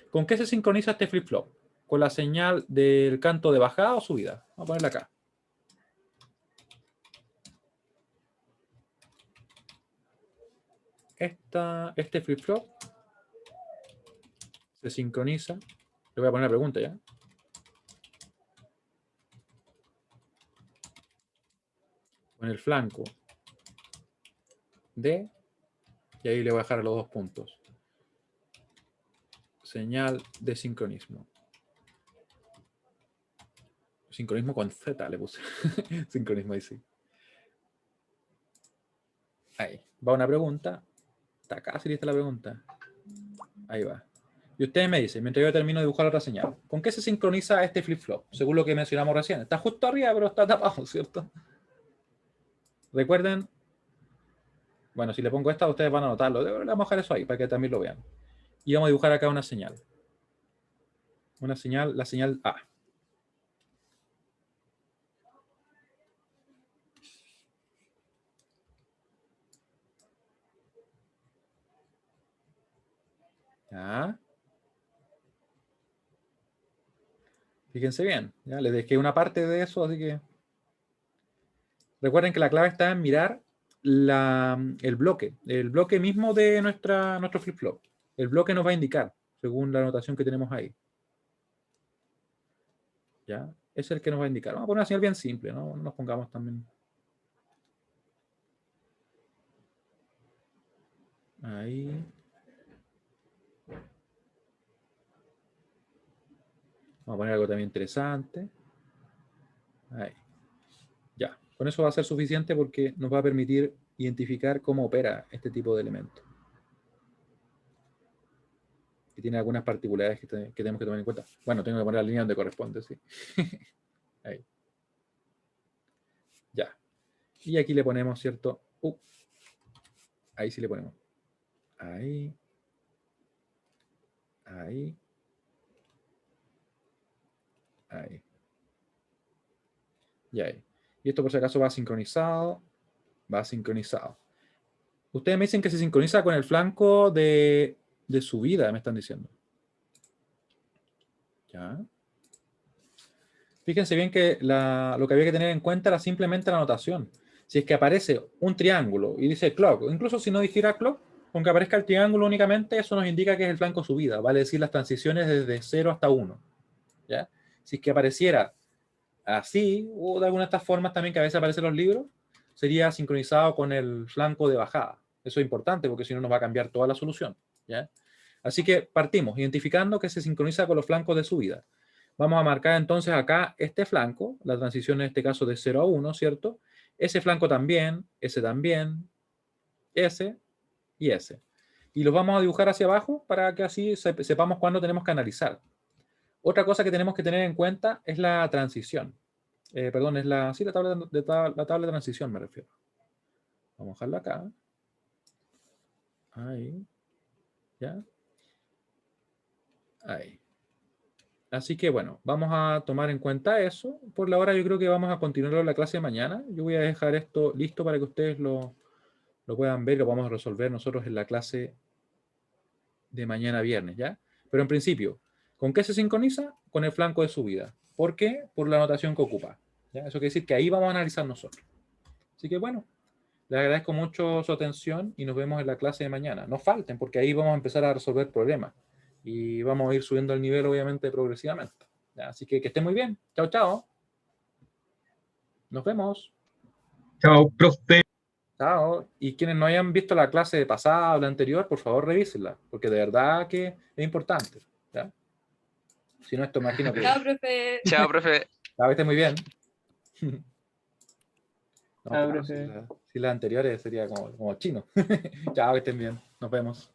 ¿Con qué se sincroniza este flip-flop? ¿Con la señal del canto de bajada o subida? Vamos a ponerla acá. este flip-flop se sincroniza. Le voy a poner la pregunta ya. Con el flanco D, y ahí le voy a dejar a los 2 puntos. Señal de sincronismo. Sincronismo con Z le puse. Sincronismo ahí sí. Ahí. Va una pregunta. Está casi lista la pregunta. Ahí va. Y ustedes me dicen, mientras yo termino de dibujar otra señal, ¿con qué se sincroniza este flip-flop? Según lo que mencionamos recién. Está justo arriba, pero está tapado, ¿cierto? Recuerden, bueno, si le pongo esta, ustedes van a notarlo. Le vamos a dejar eso ahí para que también lo vean. Y vamos a dibujar acá una señal. Una señal, la señal A. ¿Ya? Fíjense bien, ya les dejé una parte de eso, así que recuerden que la clave está en mirar el bloque mismo de nuestro flip-flop. El bloque nos va a indicar, según la anotación que tenemos ahí. ¿Ya? Es el que nos va a indicar. Vamos a poner una señal bien simple, ¿no? No nos pongamos también. Ahí. Vamos a poner algo también interesante. Ahí. Ya. Con eso va a ser suficiente porque nos va a permitir identificar cómo opera este tipo de elementos. Que tiene algunas particularidades que tenemos que tomar en cuenta. Bueno, tengo que poner la línea donde corresponde, sí. Ahí. Ya. Y aquí le ponemos, ¿cierto? Ahí sí le ponemos. Ahí. Ahí. Ahí. Y ahí. Y esto por si acaso va sincronizado. Va sincronizado. Ustedes me dicen que se sincroniza con el flanco de subida, me están diciendo. ¿Ya? Fíjense bien que lo que había que tener en cuenta era simplemente la anotación. Si es que aparece un triángulo y dice clock, incluso si no dijera clock, aunque aparezca el triángulo únicamente, eso nos indica que es el flanco subida, vale decir las transiciones desde 0 hasta 1. ¿Ya? Si es que apareciera así, o de alguna de estas formas también que a veces aparecen en los libros, sería sincronizado con el flanco de bajada. Eso es importante porque si no nos va a cambiar toda la solución. ¿Ya? Así que partimos identificando que se sincroniza con los flancos de subida. Vamos a marcar entonces acá este flanco, la transición en este caso de 0 a 1, ¿cierto? Ese flanco también, ese y ese. Y los vamos a dibujar hacia abajo para que así sepamos cuándo tenemos que analizar. Otra cosa que tenemos que tener en cuenta es la transición. Perdón, es la tabla de transición me refiero. Vamos a dejarla acá. Ahí. ¿Ya? Ahí. Así que bueno, vamos a tomar en cuenta eso. Por la hora yo creo que vamos a continuar la clase de mañana. Yo voy a dejar esto listo para que ustedes lo puedan ver y lo vamos a resolver nosotros en la clase de mañana viernes, ¿ya? Pero en principio, ¿con qué se sincroniza? Con el flanco de subida. ¿Por qué? Por la notación que ocupa. ¿Ya? Eso quiere decir que ahí vamos a analizar nosotros. Así que bueno, les agradezco mucho su atención y nos vemos en la clase de mañana. No falten porque ahí vamos a empezar a resolver problemas y vamos a ir subiendo el nivel obviamente progresivamente. ¿Ya? Así que estén muy bien. Chao, chao. Nos vemos. Chao, profe. Chao. Y quienes no hayan visto la clase pasada o la anterior, por favor revísenla, porque de verdad que es importante. ¿Ya? Si no, esto imagino que... Chao, profe. Chao, profe. Chao, que esté muy bien. No, Chao, claro, profe. si las anteriores sería como chino. Chao, que estén bien. Nos vemos.